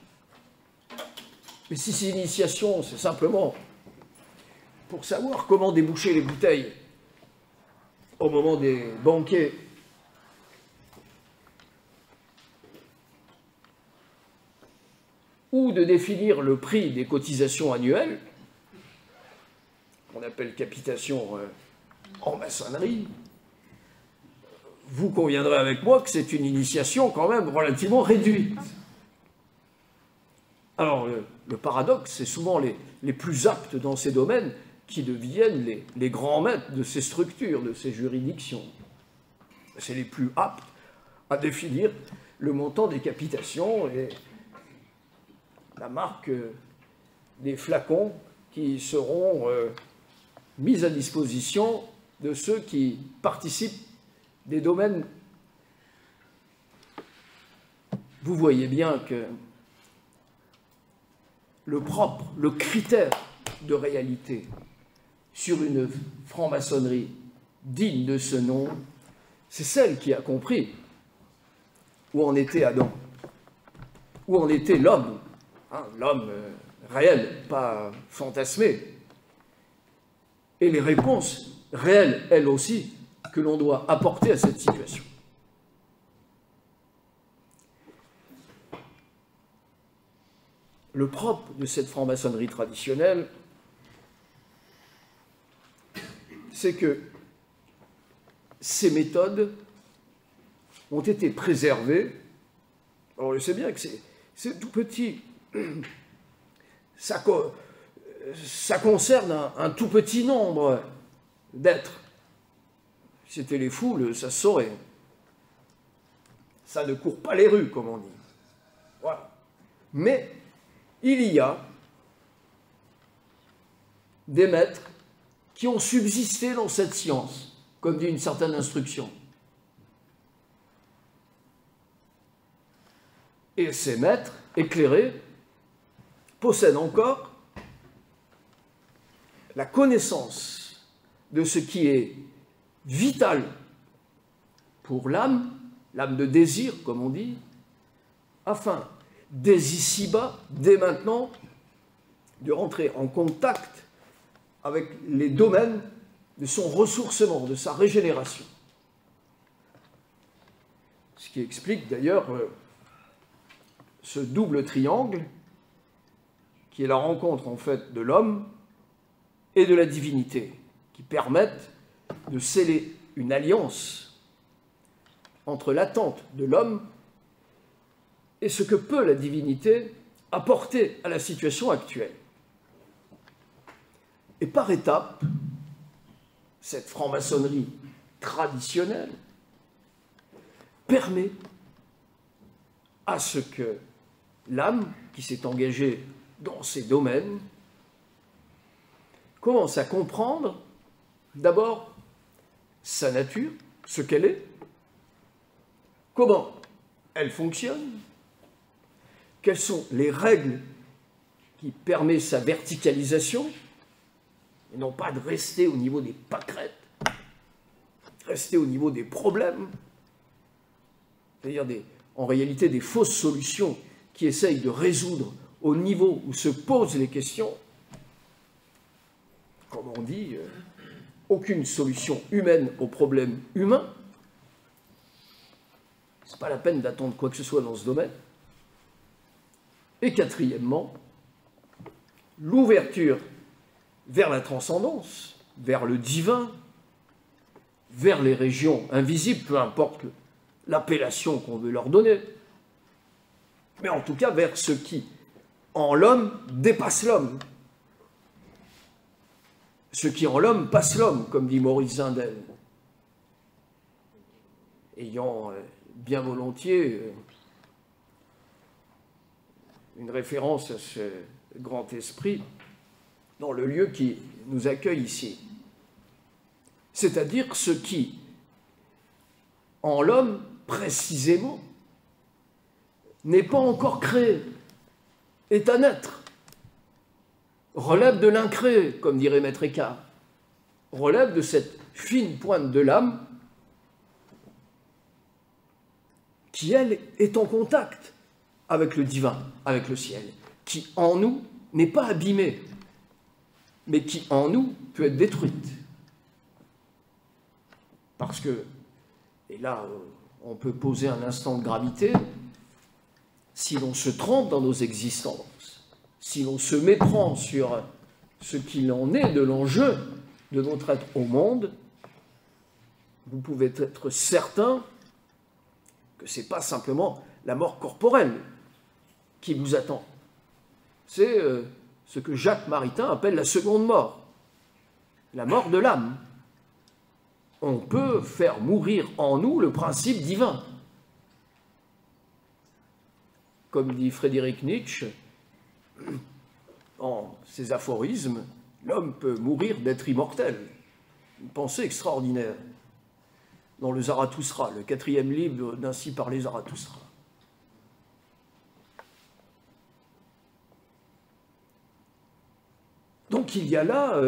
Mais si c'est initiation, c'est simplement pour savoir comment déboucher les bouteilles au moment des banquets, ou de définir le prix des cotisations annuelles, qu'on appelle capitation en maçonnerie, vous conviendrez avec moi que c'est une initiation quand même relativement réduite. Alors, le paradoxe, c'est souvent les plus aptes dans ces domaines qui deviennent les grands maîtres de ces structures, de ces juridictions. C'est les plus aptes à définir le montant des capitations et la marque des flacons qui seront mis à disposition de ceux qui participent des domaines. Vous voyez bien que le propre, le critère de réalité sur une franc-maçonnerie digne de ce nom, c'est celle qui a compris où en était Adam, où en était l'homme, hein, l'homme réel, pas fantasmé, et les réponses réelles, elles aussi, que l'on doit apporter à cette situation. Le propre de cette franc-maçonnerie traditionnelle, c'est que ces méthodes ont été préservées. Alors, je sais bien que c'est tout petit. Ça concerne un tout petit nombre d'êtres. Si c'était les foules, ça se saurait. Ça ne court pas les rues, comme on dit. Voilà. Mais il y a des maîtres qui ont subsisté dans cette science, comme dit une certaine instruction. Et ces maîtres éclairés possèdent encore la connaissance de ce qui est vital pour l'âme, l'âme de désir, comme on dit, afin, dès ici-bas, dès maintenant, de rentrer en contact avec les domaines de son ressourcement, de sa régénération. Ce qui explique d'ailleurs ce double triangle qui est la rencontre en fait de l'homme et de la divinité, qui permettent de sceller une alliance entre l'attente de l'homme et ce que peut la divinité apporter à la situation actuelle. Et par étapes, cette franc-maçonnerie traditionnelle permet à ce que l'âme qui s'est engagée dans ces domaines commence à comprendre d'abord sa nature, ce qu'elle est, comment elle fonctionne, quelles sont les règles qui permettent sa verticalisation, et non pas de rester au niveau des pâquerettes, rester au niveau des problèmes, c'est-à-dire en réalité des fausses solutions qui essayent de résoudre au niveau où se posent les questions. Comme on dit, aucune solution humaine aux problèmes humains. Ce n'est pas la peine d'attendre quoi que ce soit dans ce domaine. Et quatrièmement, l'ouverture vers la transcendance, vers le divin, vers les régions invisibles, peu importe l'appellation qu'on veut leur donner, mais en tout cas vers ce qui, en l'homme, dépasse l'homme. Ce qui en l'homme passe l'homme, comme dit Maurice Zindel, ayant bien volontiers une référence à ce grand esprit dans le lieu qui nous accueille ici. C'est-à-dire ce qui, en l'homme, précisément, n'est pas encore créé, est un être. relève de l'incré, comme dirait Maître Écart, relève de cette fine pointe de l'âme qui, elle, est en contact avec le divin, avec le ciel, qui en nous n'est pas abîmée, mais qui en nous peut être détruite. Parce que, et là on peut poser un instant de gravité, si l'on se trompe dans nos existences, si l'on se méprend sur ce qu'il en est de l'enjeu de notre être au monde, vous pouvez être certain que ce n'est pas simplement la mort corporelle qui vous attend. C'est ce que Jacques Maritain appelle la seconde mort, la mort de l'âme. On peut faire mourir en nous le principe divin. Comme dit Friedrich Nietzsche, en ses aphorismes, l'homme peut mourir d'être immortel. Une pensée extraordinaire. Dans le Zarathustra, le 4e livre d'Ainsi parlait Zarathustra. Donc il y a là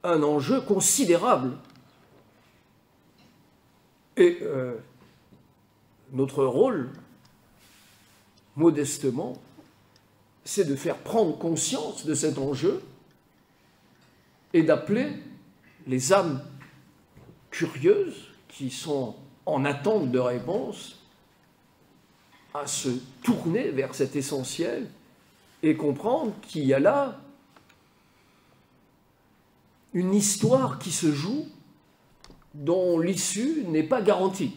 un enjeu considérable. Et notre rôle, modestement, c'est de faire prendre conscience de cet enjeu et d'appeler les âmes curieuses qui sont en attente de réponse à se tourner vers cet essentiel et comprendre qu'il y a là une histoire qui se joue dont l'issue n'est pas garantie.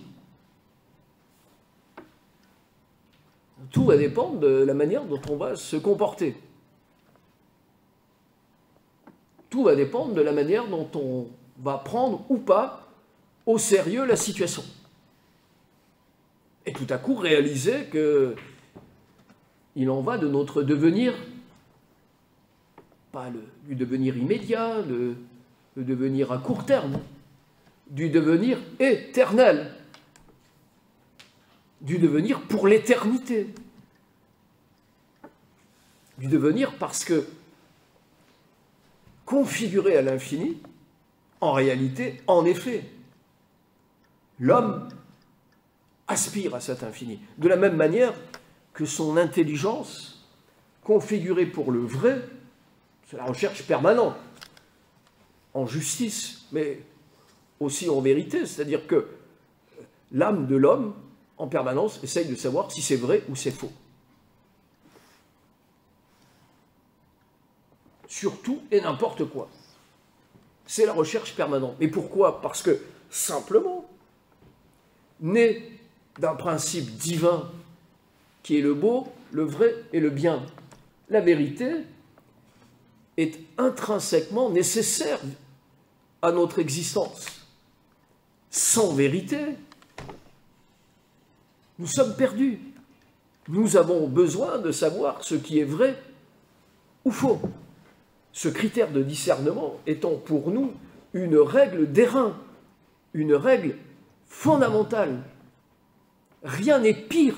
Tout va dépendre de la manière dont on va se comporter. Tout va dépendre de la manière dont on va prendre ou pas au sérieux la situation. Et tout à coup réaliser qu'il en va de notre devenir, pas du devenir immédiat, le devenir à court terme, du devenir éternel, du devenir pour l'éternité, du devenir parce que configuré à l'infini, en réalité, en effet, l'homme aspire à cet infini, de la même manière que son intelligence, configurée pour le vrai, c'est la recherche permanente, en justice, mais aussi en vérité, c'est-à-dire que l'âme de l'homme, en permanence, essaye de savoir si c'est vrai ou c'est faux. Sur tout et n'importe quoi. C'est la recherche permanente. Mais pourquoi? Parce que, simplement, né d'un principe divin qui est le beau, le vrai et le bien, la vérité est intrinsèquement nécessaire à notre existence. Sans vérité, nous sommes perdus. Nous avons besoin de savoir ce qui est vrai ou faux. Ce critère de discernement étant pour nous une règle d'airain, une règle fondamentale. Rien n'est pire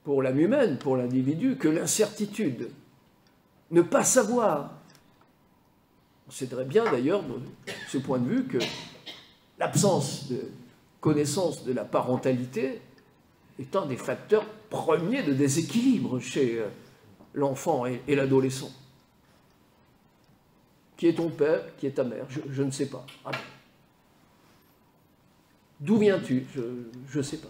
pour l'âme humaine, pour l'individu, que l'incertitude. Ne pas savoir. On sait très bien d'ailleurs, de ce point de vue, que l'absence de connaissance de la parentalité est un des facteurs premiers de déséquilibre chez l'enfant et l'adolescent. Qui est ton père? Qui est ta mère? Je ne sais pas. Ah bon. D'où viens-tu? Je ne sais pas.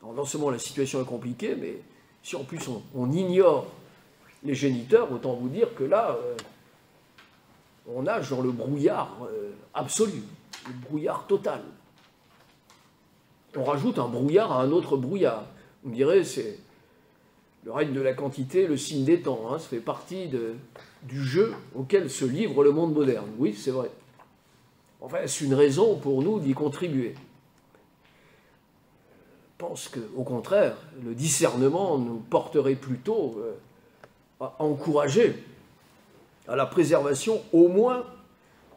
Alors, non seulement la situation est compliquée, mais si en plus on ignore les géniteurs, autant vous dire que là, on nage dans le brouillard absolu, le brouillard total. On rajoute un brouillard à un autre brouillard. On dirait c'est le règne de la quantité, le signe des temps. Hein, ça fait partie du jeu auquel se livre le monde moderne. Oui, c'est vrai. Enfin, c'est une raison pour nous d'y contribuer. Je pense qu'au contraire, le discernement nous porterait plutôt à encourager à la préservation au moins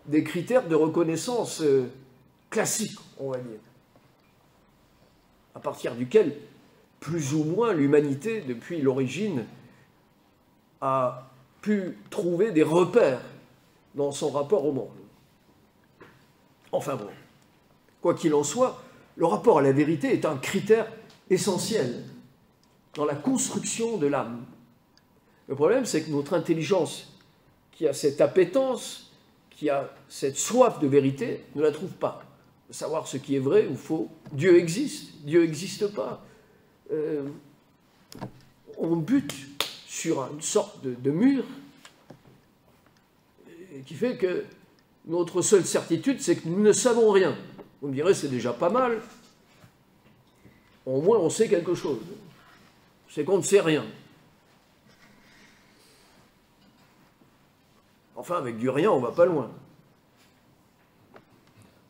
des critères de reconnaissance classiques, on va dire, à partir duquel plus ou moins l'humanité, depuis l'origine, a pu trouver des repères dans son rapport au monde. Enfin bon, quoi qu'il en soit, le rapport à la vérité est un critère essentiel dans la construction de l'âme. Le problème, c'est que notre intelligence, qui a cette appétence, qui a cette soif de vérité, ne la trouve pas. De savoir ce qui est vrai ou faux. Dieu existe, Dieu n'existe pas. On bute sur une sorte de mur qui fait que notre seule certitude, c'est que nous ne savons rien. Vous me direz, c'est déjà pas mal. Au moins, on sait quelque chose. C'est qu'on ne sait rien. Enfin, avec du rien, on ne va pas loin.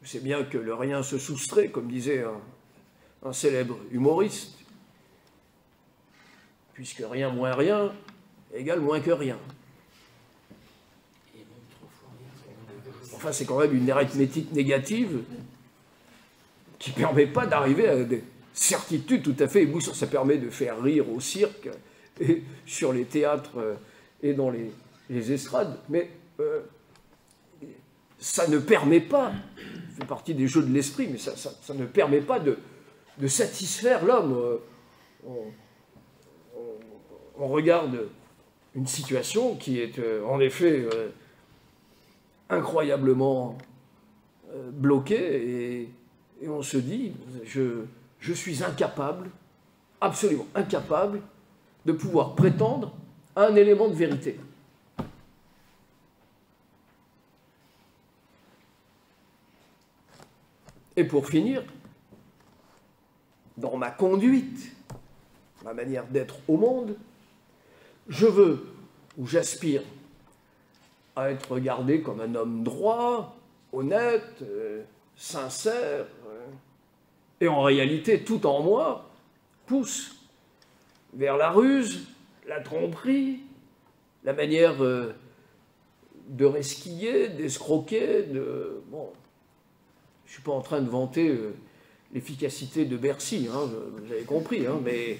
C'est bien que le rien se soustrait, comme disait un célèbre humoriste, puisque rien moins rien égale moins que rien. Enfin, c'est quand même une arithmétique négative qui ne permet pas d'arriver à des certitudes tout à fait émoussantes. Ça permet de faire rire au cirque, et sur les théâtres et dans les estrades, mais ça ne permet pas, ça fait partie des jeux de l'esprit, mais ça ne permet pas de satisfaire l'homme. On regarde une situation qui est en effet incroyablement bloquée et on se dit, je suis incapable, absolument incapable, de pouvoir prétendre à un élément de vérité. Et pour finir, dans ma conduite, ma manière d'être au monde, je veux, ou j'aspire, à être regardé comme un homme droit, honnête, sincère, et en réalité, tout en moi pousse vers la ruse, la tromperie, la manière de resquiller, d'escroquer, Bon, je ne suis pas en train de vanter l'efficacité de Bercy, hein, vous avez compris, hein, mais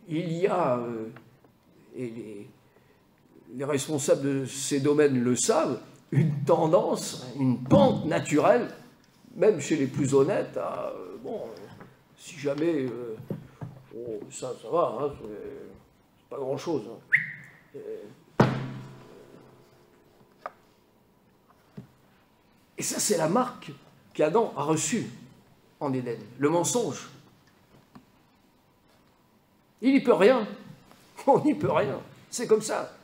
il y a, et les responsables de ces domaines le savent, une tendance, une pente naturelle, même chez les plus honnêtes, à, bon, si jamais, ça va, hein, c'est pas grand-chose. Hein. Et ça, c'est la marque qu'Adam a reçue en Éden, le mensonge. Il n'y peut rien. On n'y peut rien. C'est comme ça.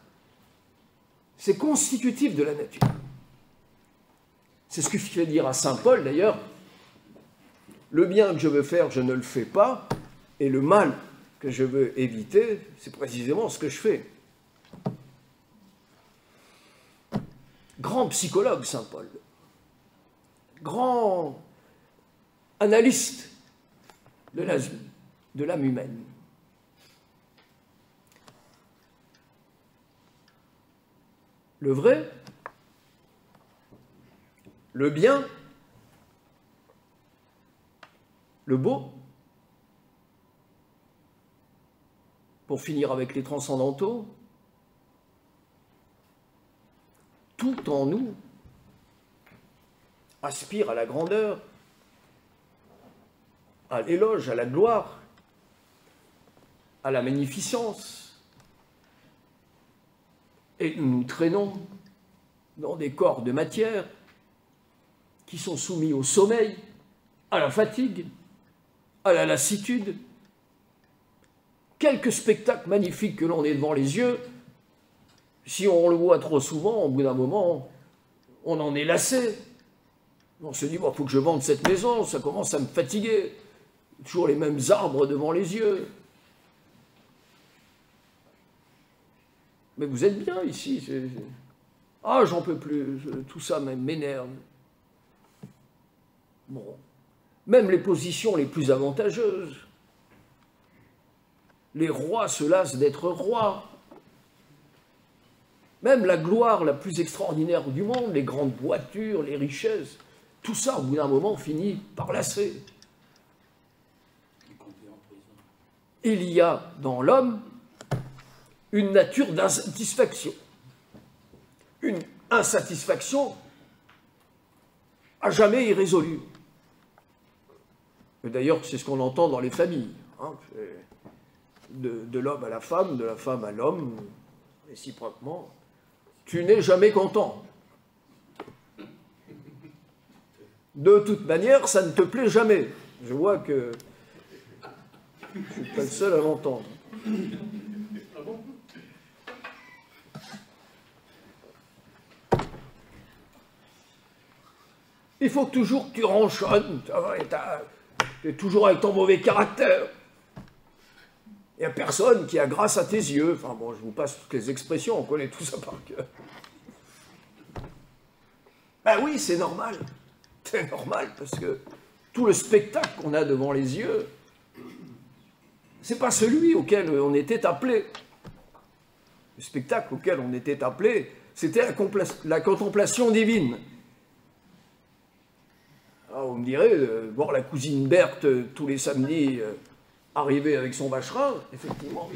C'est constitutif de la nature. C'est ce que fait dire à saint Paul, d'ailleurs, le bien que je veux faire, je ne le fais pas, et le mal que je veux éviter, c'est précisément ce que je fais. Grand psychologue, saint Paul. Grand analyste de l'âme humaine. Le vrai, le bien, le beau, pour finir avec les transcendantaux, tout en nous aspire à la grandeur, à l'éloge, à la gloire, à la magnificence. Et nous nous traînons dans des corps de matière qui sont soumis au sommeil, à la fatigue, à la lassitude. Quelque spectacle magnifique que l'on ait devant les yeux, si on le voit trop souvent, au bout d'un moment, on en est lassé. On se dit, bon, faut que je vende cette maison, ça commence à me fatiguer. Toujours les mêmes arbres devant les yeux. Mais vous êtes bien ici. Ah, j'en peux plus, tout ça m'énerve. Bon, même les positions les plus avantageuses. Les rois se lassent d'être rois. Même la gloire la plus extraordinaire du monde, les grandes voitures, les richesses, tout ça, au bout d'un moment, finit par lasser. Il y a dans l'homme une nature d'insatisfaction. Une insatisfaction à jamais irrésolue. D'ailleurs, c'est ce qu'on entend dans les familles. Hein, de l'homme à la femme, de la femme à l'homme, réciproquement. Tu n'es jamais content. De toute manière, ça ne te plaît jamais. Je vois que je ne suis pas le seul à l'entendre. Il faut toujours que tu ronchonnes. Tu es toujours avec ton mauvais caractère. Il n'y a personne qui a grâce à tes yeux. Enfin bon, je vous passe toutes les expressions, on connaît tout ça par cœur. Ben oui, c'est normal. C'est normal, parce que tout le spectacle qu'on a devant les yeux, c'est pas celui auquel on était appelé. Le spectacle auquel on était appelé, c'était la contemplation divine. Alors vous me direz, voir la cousine Berthe tous les samedis arriver avec son vacherin, effectivement,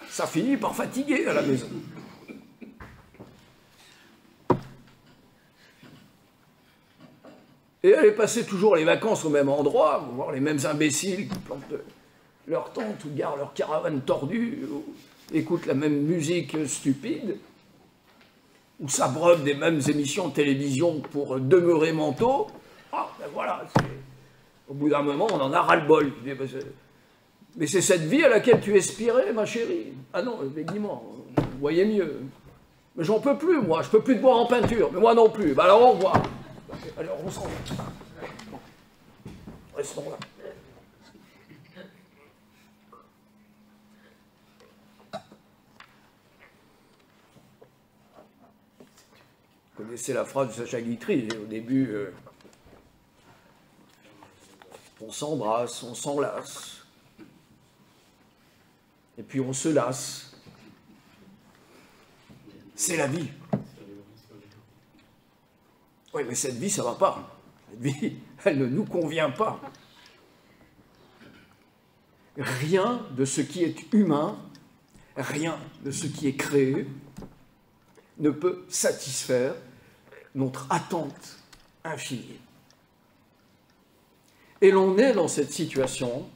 ça finit par fatiguer à la maison. Et aller passer toujours les vacances au même endroit, voir les mêmes imbéciles qui plantent leur tente ou gardent leur caravane tordue, ou écoutent la même musique stupide, ou s'abreuvent des mêmes émissions de télévision pour demeurer mentaux. Ah, ben voilà, au bout d'un moment, on en a ras-le-bol. Mais c'est cette vie à laquelle tu aspirais, ma chérie. Ah non, effectivement, vous voyez mieux. Mais j'en peux plus, moi, je peux plus te boire en peinture, mais moi non plus. Ben alors, au revoir. Allez, on s'en va. Restons là. Vous connaissez la phrase de Sacha Guitry, au début, on s'embrasse, on s'enlace, et puis on se lasse. C'est la vie. Oui, mais cette vie, ça ne va pas. Cette vie, elle ne nous convient pas. Rien de ce qui est humain, rien de ce qui est créé, ne peut satisfaire notre attente infinie. Et l'on est dans cette situation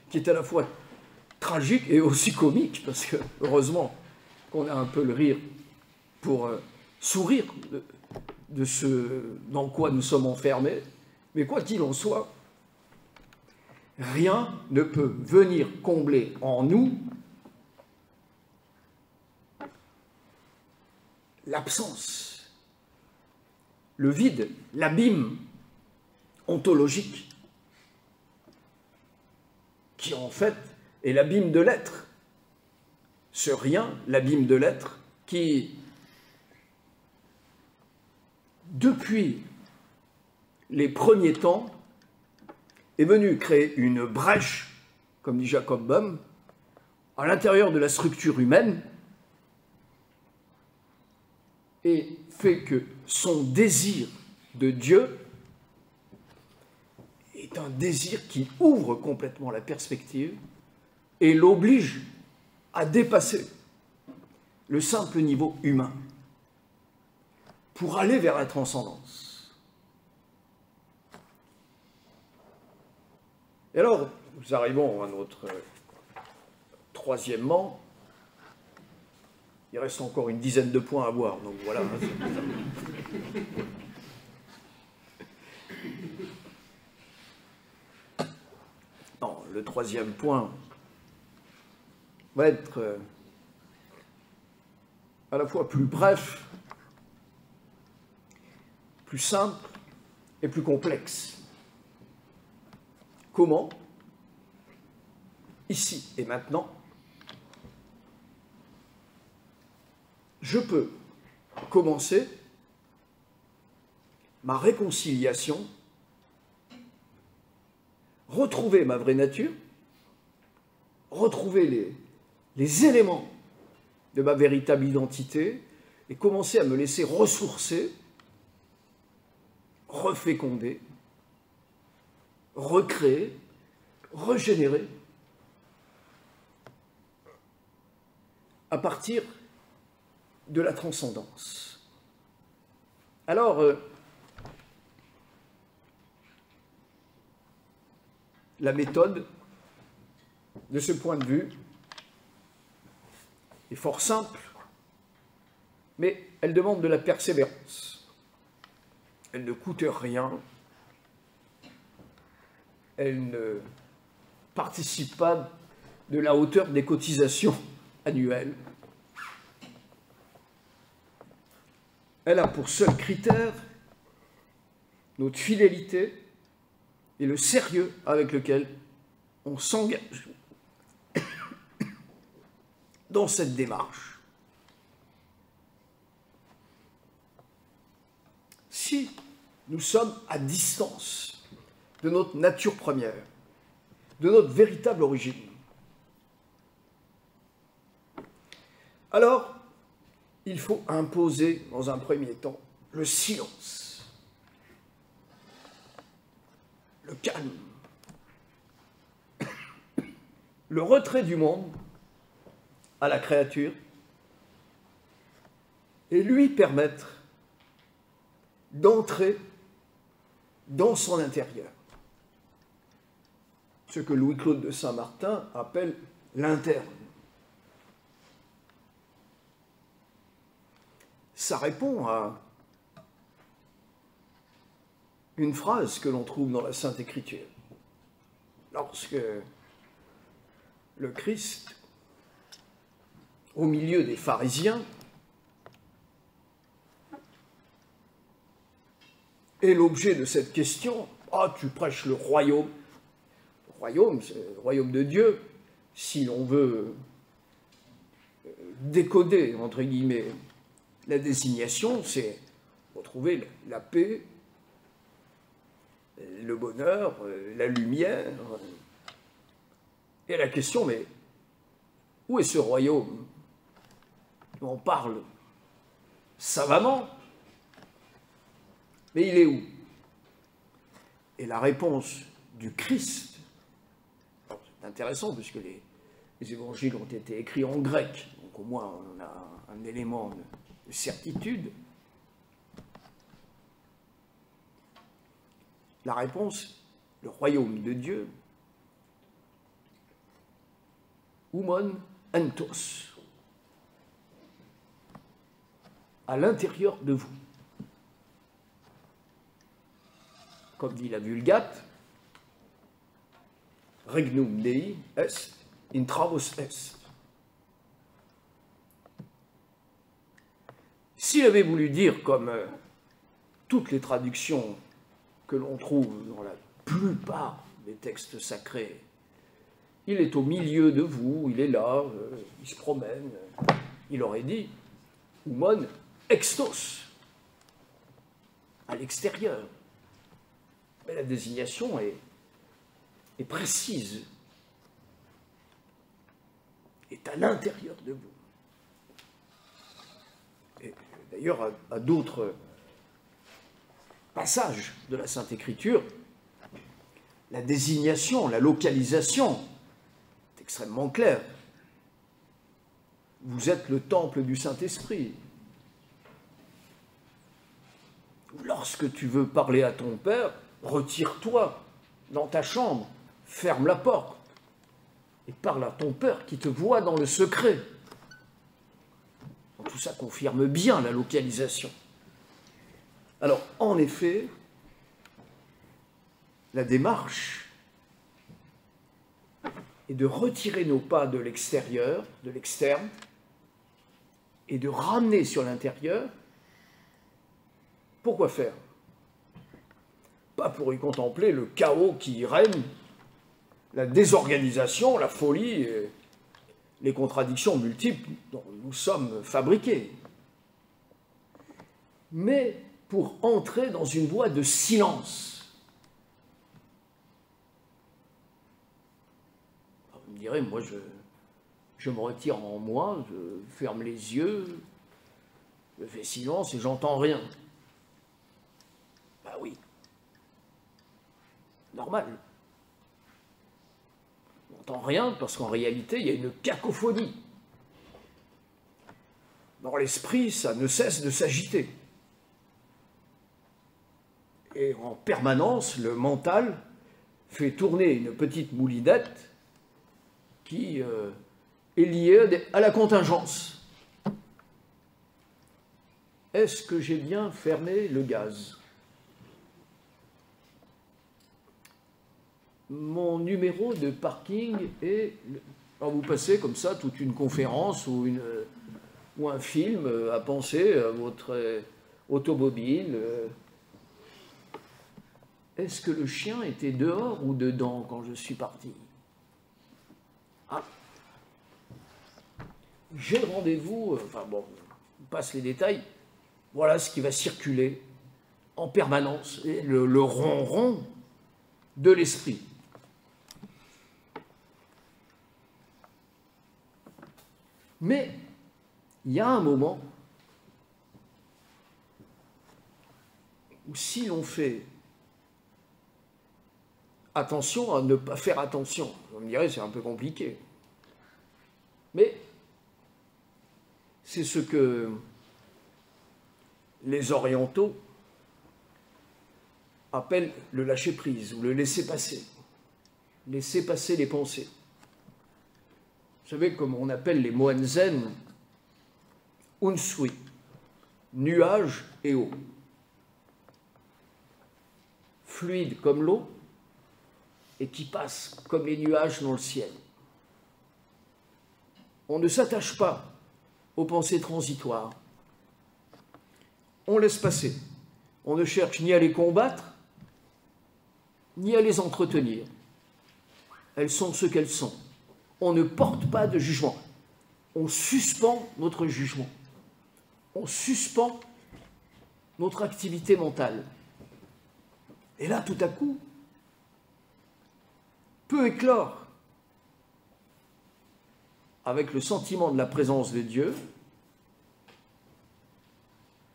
qui est à la fois tragique et aussi comique, parce que, heureusement, qu'on a un peu le rire pour sourire de ce dans quoi nous sommes enfermés, mais quoi qu'il en soit, rien ne peut venir combler en nous l'absence, le vide, l'abîme ontologique, qui en fait est l'abîme de l'être. Ce rien, l'abîme de l'être, qui, depuis les premiers temps, est venu créer une brèche, comme dit Jacob Böhm, à l'intérieur de la structure humaine, et fait que son désir de Dieu est un désir qui ouvre complètement la perspective et l'oblige à dépasser le simple niveau humain pour aller vers la transcendance. Et alors, nous arrivons à notre troisièmement. Il reste encore une dizaine de points à voir, donc voilà. Non, le troisième point va être à la fois plus bref, plus simple et plus complexe. Comment, ici et maintenant, je peux commencer ma réconciliation, retrouver ma vraie nature, retrouver les éléments de ma véritable identité et commencer à me laisser ressourcer reféconder, recréer, régénérer à partir de la transcendance. Alors, la méthode, de ce point de vue, est fort simple, mais elle demande de la persévérance. Elle ne coûte rien, elle ne participe pas de la hauteur des cotisations annuelles. Elle a pour seul critère notre fidélité et le sérieux avec lequel on s'engage dans cette démarche. Si nous sommes à distance de notre nature première, de notre véritable origine, alors il faut imposer dans un premier temps le silence, le calme, le retrait du monde à la créature et lui permettre d'entrer dans son intérieur. Ce que Louis-Claude de Saint-Martin appelle l'interne. Ça répond à une phrase que l'on trouve dans la Sainte Écriture. Lorsque le Christ, au milieu des pharisiens, est l'objet de cette question. Ah, tu prêches le royaume. Le royaume, c'est le royaume de Dieu. Si l'on veut décoder, entre guillemets, la désignation, c'est retrouver la paix, le bonheur, la lumière. Et la question, mais où est ce royaume? On parle savamment, mais il est où? Et la réponse du Christ, c'est intéressant puisque les évangiles ont été écrits en grec, donc au moins on a un élément de certitude. La réponse, le royaume de Dieu, Oumon entos, à l'intérieur de vous. Comme dit la Vulgate, regnum Dei est in vos est. S'il avait voulu dire, comme toutes les traductions que l'on trouve dans la plupart des textes sacrés, il est au milieu de vous, il est là, il se promène, il aurait dit Oumon extos, à l'extérieur. Mais la désignation est précise, est à l'intérieur de vous. Et d'ailleurs, à d'autres passages de la Sainte Écriture, la désignation, la localisation est extrêmement claire. Vous êtes le temple du Saint-Esprit. Lorsque tu veux parler à ton Père, retire-toi dans ta chambre, ferme la porte et parle à ton Père qui te voit dans le secret. Donc, tout ça confirme bien la localisation. Alors, en effet, la démarche est de retirer nos pas de l'extérieur, de l'externe, et de ramener sur l'intérieur. Pourquoi faire? Pas pour y contempler le chaos qui y règne, la désorganisation, la folie, et les contradictions multiples dont nous sommes fabriqués, mais pour entrer dans une voie de silence. Alors, vous me direz, moi je me retire en moi, je ferme les yeux, je fais silence et j'entends rien. Ben, Ah oui. Normal. On n'entend rien parce qu'en réalité, il y a une cacophonie. Dans l'esprit, ça ne cesse de s'agiter. Et en permanence, le mental fait tourner une petite moulinette qui est liée à la contingence. Est-ce que j'ai bien fermé le gaz? Mon numéro de parking est... Alors vous passez comme ça toute une conférence ou un film à penser à votre automobile. Est-ce que le chien était dehors ou dedans quand je suis parti? Ah, j'ai le rendez-vous, enfin bon, on passe les détails. Voilà ce qui va circuler en permanence, et le ronron de l'esprit. Mais il y a un moment où si l'on fait attention à ne pas faire attention, on me dirait c'est un peu compliqué, mais c'est ce que les orientaux appellent le lâcher-prise ou le laisser-passer les pensées. Vous savez, comme on appelle les moines zen, unsui, nuage et eau. Fluide comme l'eau et qui passe comme les nuages dans le ciel. On ne s'attache pas aux pensées transitoires. On laisse passer. On ne cherche ni à les combattre, ni à les entretenir. Elles sont ce qu'elles sont. On ne porte pas de jugement. On suspend notre jugement. On suspend notre activité mentale. Et là, tout à coup, peut éclore, avec le sentiment de la présence de Dieu,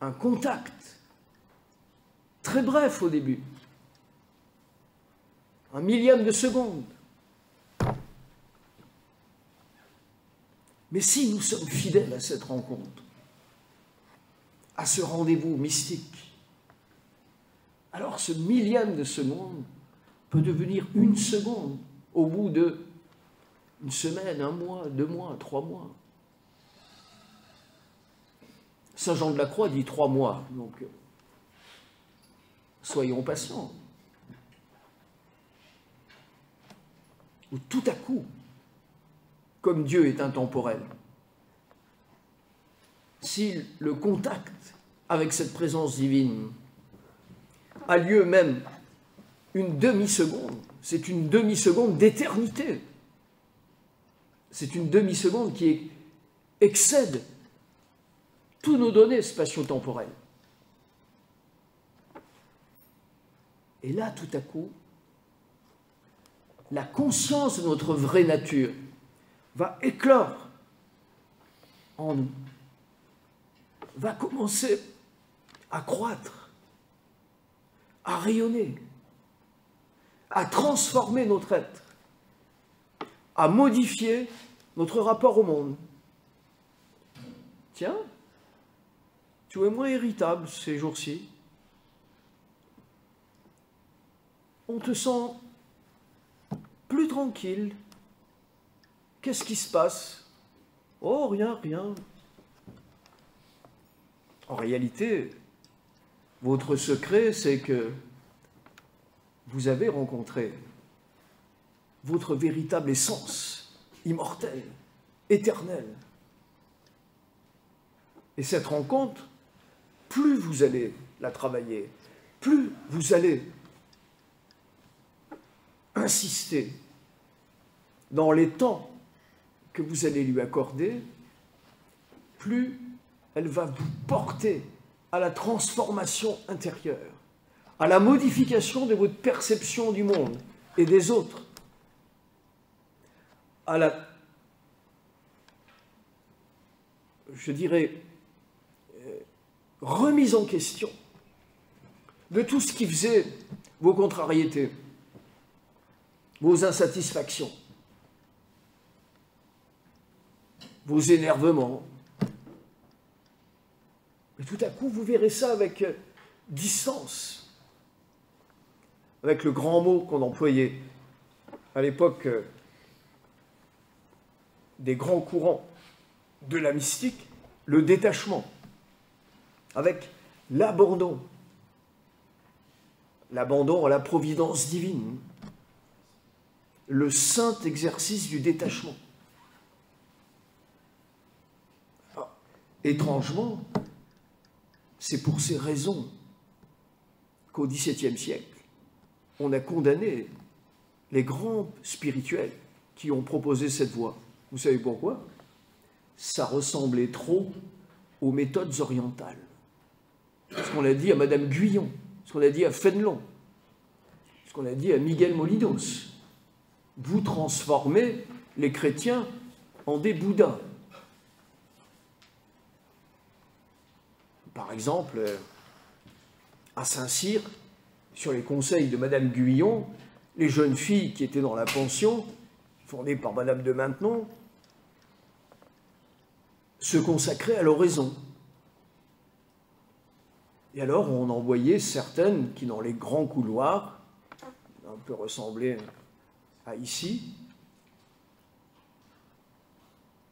un contact, très bref au début, un millième de seconde. Mais si nous sommes fidèles à cette rencontre, à ce rendez-vous mystique, alors ce millième de seconde peut devenir une seconde au bout de une semaine, un mois, 2 mois, 3 mois. Saint Jean de la Croix dit 3 mois, donc soyons patients. Ou tout à coup, comme Dieu est intemporel, si le contact avec cette présence divine a lieu même une demi-seconde, c'est une demi-seconde d'éternité. C'est une demi-seconde qui excède tous nos données spatio-temporelles. Et là, tout à coup, la conscience de notre vraie nature va éclore en nous, va commencer à croître, à rayonner, à transformer notre être, à modifier notre rapport au monde. Tiens, tu es moins irritable ces jours-ci. On te sent plus tranquille. Qu'est-ce qui se passe? Oh, rien, rien. En réalité, votre secret, c'est que vous avez rencontré votre véritable essence, immortelle, éternelle. Et cette rencontre, plus vous allez la travailler, plus vous allez insister dans les temps que vous allez lui accorder, plus elle va vous porter à la transformation intérieure, à la modification de votre perception du monde et des autres, à la, je dirais, remise en question de tout ce qui faisait vos contrariétés, vos insatisfactions, vos énervements. Et tout à coup, vous verrez ça avec distance, avec le grand mot qu'on employait à l'époque des grands courants de la mystique, le détachement, avec l'abandon à la providence divine, le saint exercice du détachement. Alors, étrangement, c'est pour ces raisons qu'au XVIIe siècle, on a condamné les grands spirituels qui ont proposé cette voie. Vous savez pourquoi? Ça ressemblait trop aux méthodes orientales. Ce qu'on a dit à Madame Guyon, ce qu'on a dit à Fénelon, ce qu'on a dit à Miguel Molinos. Vous transformez les chrétiens en des bouddhas. Par exemple, à Saint-Cyr, sur les conseils de Madame Guyon, les jeunes filles qui étaient dans la pension, fondée par Madame de Maintenon, se consacraient à l'oraison. Et alors, on envoyait certaines qui, dans les grands couloirs, un peu ressemblaient à ici,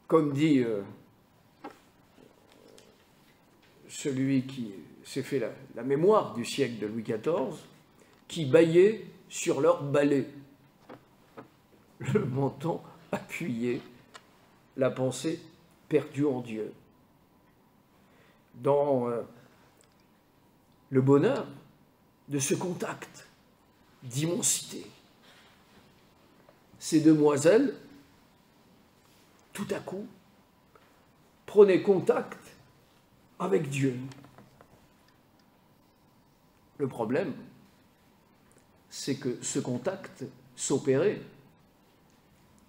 comme dit celui qui s'est fait la mémoire du siècle de Louis XIV, qui bâillaient sur leur balai, le menton appuyé, la pensée perdue en Dieu. Dans le bonheur de ce contact d'immensité, ces demoiselles, tout à coup, prenaient contact avec Dieu. Le problème, c'est que ce contact s'opérait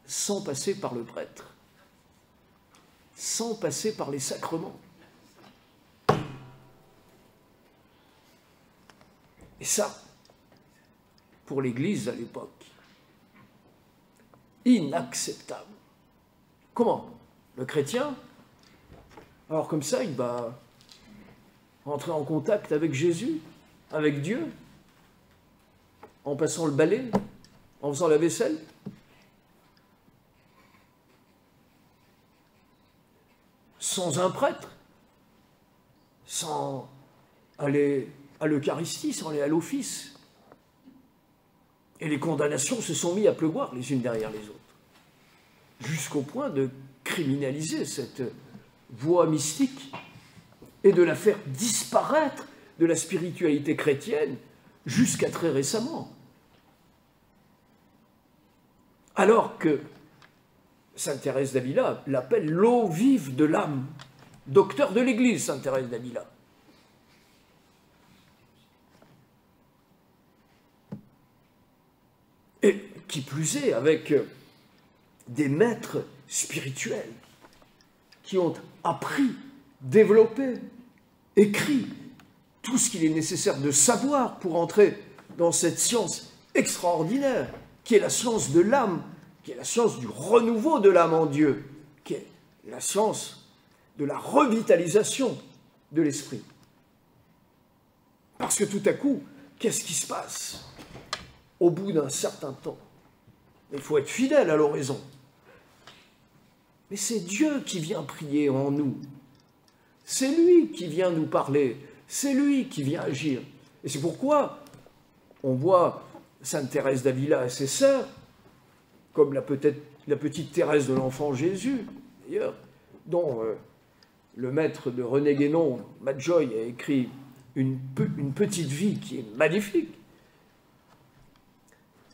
sans passer par le prêtre, sans passer par les sacrements. Et ça, pour l'Église à l'époque, inacceptable. Comment? Le chrétien, alors comme ça, il va entrer en contact avec Jésus, avec Dieu, en passant le balai, en faisant la vaisselle. Sans un prêtre, sans aller à l'Eucharistie, sans aller à l'office. Et les condamnations se sont mises à pleuvoir les unes derrière les autres, jusqu'au point de criminaliser cette voie mystique et de la faire disparaître de la spiritualité chrétienne jusqu'à très récemment. Alors que Sainte Thérèse d'Avila l'appelle l'eau vive de l'âme, docteur de l'Église, Sainte Thérèse d'Avila. Et qui plus est, avec des maîtres spirituels qui ont appris, développé, écrit tout ce qu'il est nécessaire de savoir pour entrer dans cette science extraordinaire qui est la science de l'âme, qui est la science du renouveau de l'âme en Dieu, qui est la science de la revitalisation de l'esprit. Parce que tout à coup, qu'est-ce qui se passe? Au bout d'un certain temps, il faut être fidèle à l'oraison. Mais c'est Dieu qui vient prier en nous. C'est lui qui vient nous parler. C'est lui qui vient agir. Et c'est pourquoi on voit Sainte Thérèse d'Avila et ses sœurs, comme la petite Thérèse de l'Enfant Jésus, d'ailleurs, dont le maître de René Guénon, Madjoy, a écrit une petite vie qui est magnifique.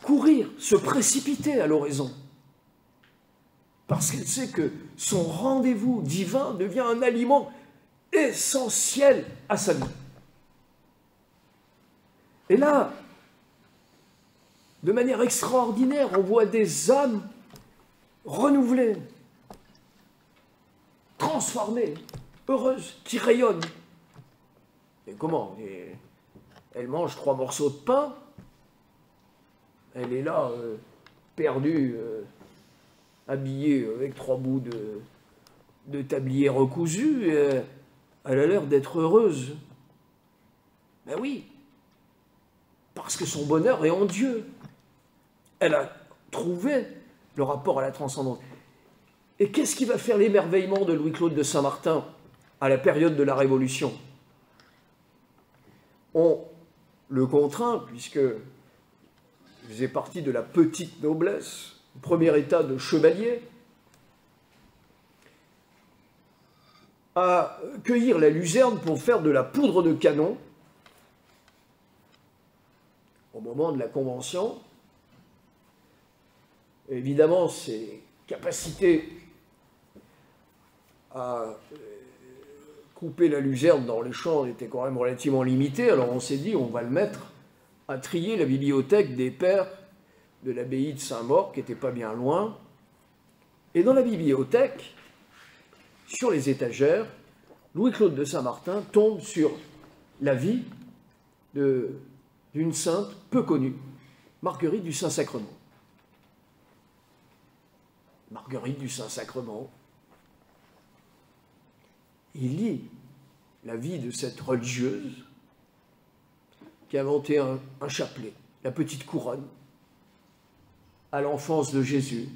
Courir, se précipiter à l'oraison, parce qu'elle sait que son rendez-vous divin devient un aliment essentiel à sa vie. Et là, de manière extraordinaire, on voit des âmes renouvelées, transformées, heureuses, qui rayonnent. Et comment? Elle mange 3 morceaux de pain. Elle est là, perdue, habillée avec 3 bouts de tablier recousu. Et elle a l'air d'être heureuse. Ben oui, parce que son bonheur est en Dieu. Elle a trouvé le rapport à la transcendance. Et qu'est-ce qui va faire l'émerveillement de Louis-Claude de Saint-Martin à la période de la Révolution? On le contraint, puisque il faisait partie de la petite noblesse, le premier état de chevalier, à cueillir la luzerne pour faire de la poudre de canon au moment de la Convention. Évidemment, ses capacités à couper la luzerne dans les champs étaient quand même relativement limitées, alors on s'est dit on va le mettre à trier la bibliothèque des pères de l'abbaye de Saint-Maur, qui n'était pas bien loin. Et dans la bibliothèque, sur les étagères, Louis-Claude de Saint-Martin tombe sur la vie d'une sainte peu connue, Marguerite du Saint-Sacrement. Marguerite du Saint-Sacrement. Il lit la vie de cette religieuse qui a inventé un chapelet, la petite couronne, à l'enfance de Jésus.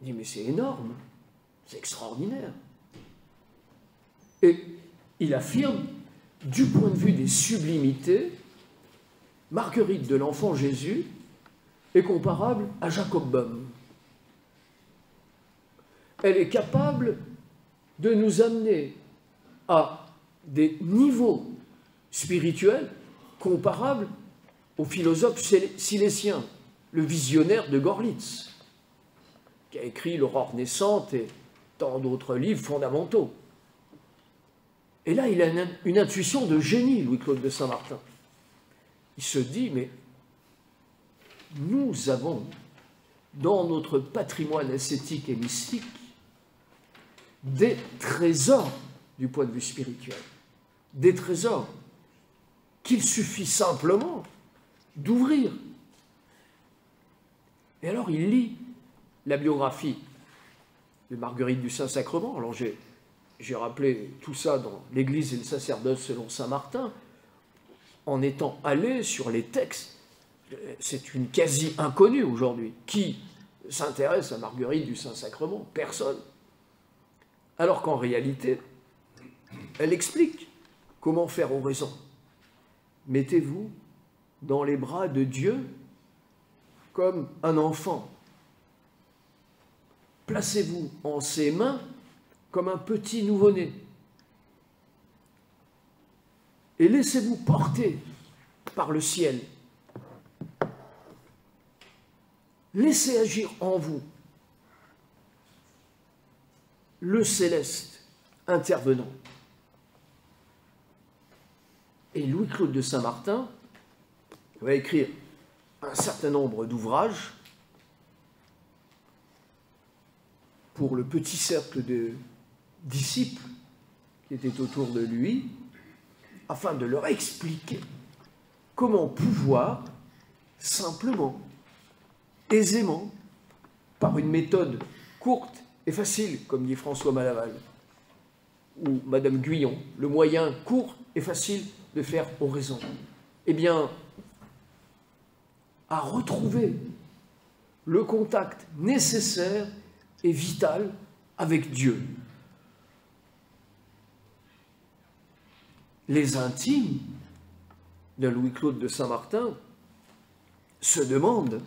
Il dit, mais c'est énorme, c'est extraordinaire. Et il affirme, du point de vue des sublimités, Marguerite de l'enfant Jésus est comparable à Jacob Boehme. Elle est capable de nous amener à des niveaux spirituels comparables au philosophe silécien, le visionnaire de Görlitz, qui a écrit L'Aurore naissante et tant d'autres livres fondamentaux. Et là, il a une intuition de génie, Louis-Claude de Saint-Martin. Il se dit, mais nous avons, dans notre patrimoine ascétique et mystique, des trésors du point de vue spirituel, des trésors qu'il suffit simplement d'ouvrir. Et alors il lit la biographie de Marguerite du Saint-Sacrement. Alors j'ai rappelé tout ça dans l'Église et le sacerdoce selon saint Martin, en étant allé sur les textes. C'est une quasi-inconnue aujourd'hui. Qui s'intéresse à Marguerite du Saint-Sacrement? Personne. Alors qu'en réalité, elle explique comment faire oraison. Mettez-vous dans les bras de Dieu comme un enfant. Placez-vous en ses mains comme un petit nouveau-né. Et laissez-vous porter par le ciel. Laissez agir en vous le céleste intervenant. Et Louis-Claude de Saint-Martin va écrire un certain nombre d'ouvrages pour le petit cercle de disciples qui étaient autour de lui, afin de leur expliquer comment pouvoir simplement, aisément, par une méthode courte et facile, comme dit François Malaval, ou Madame Guyon, le moyen court et facile de faire oraison, eh bien, à retrouver le contact nécessaire et vital avec Dieu. Les intimes de Louis-Claude de Saint-Martin se demandent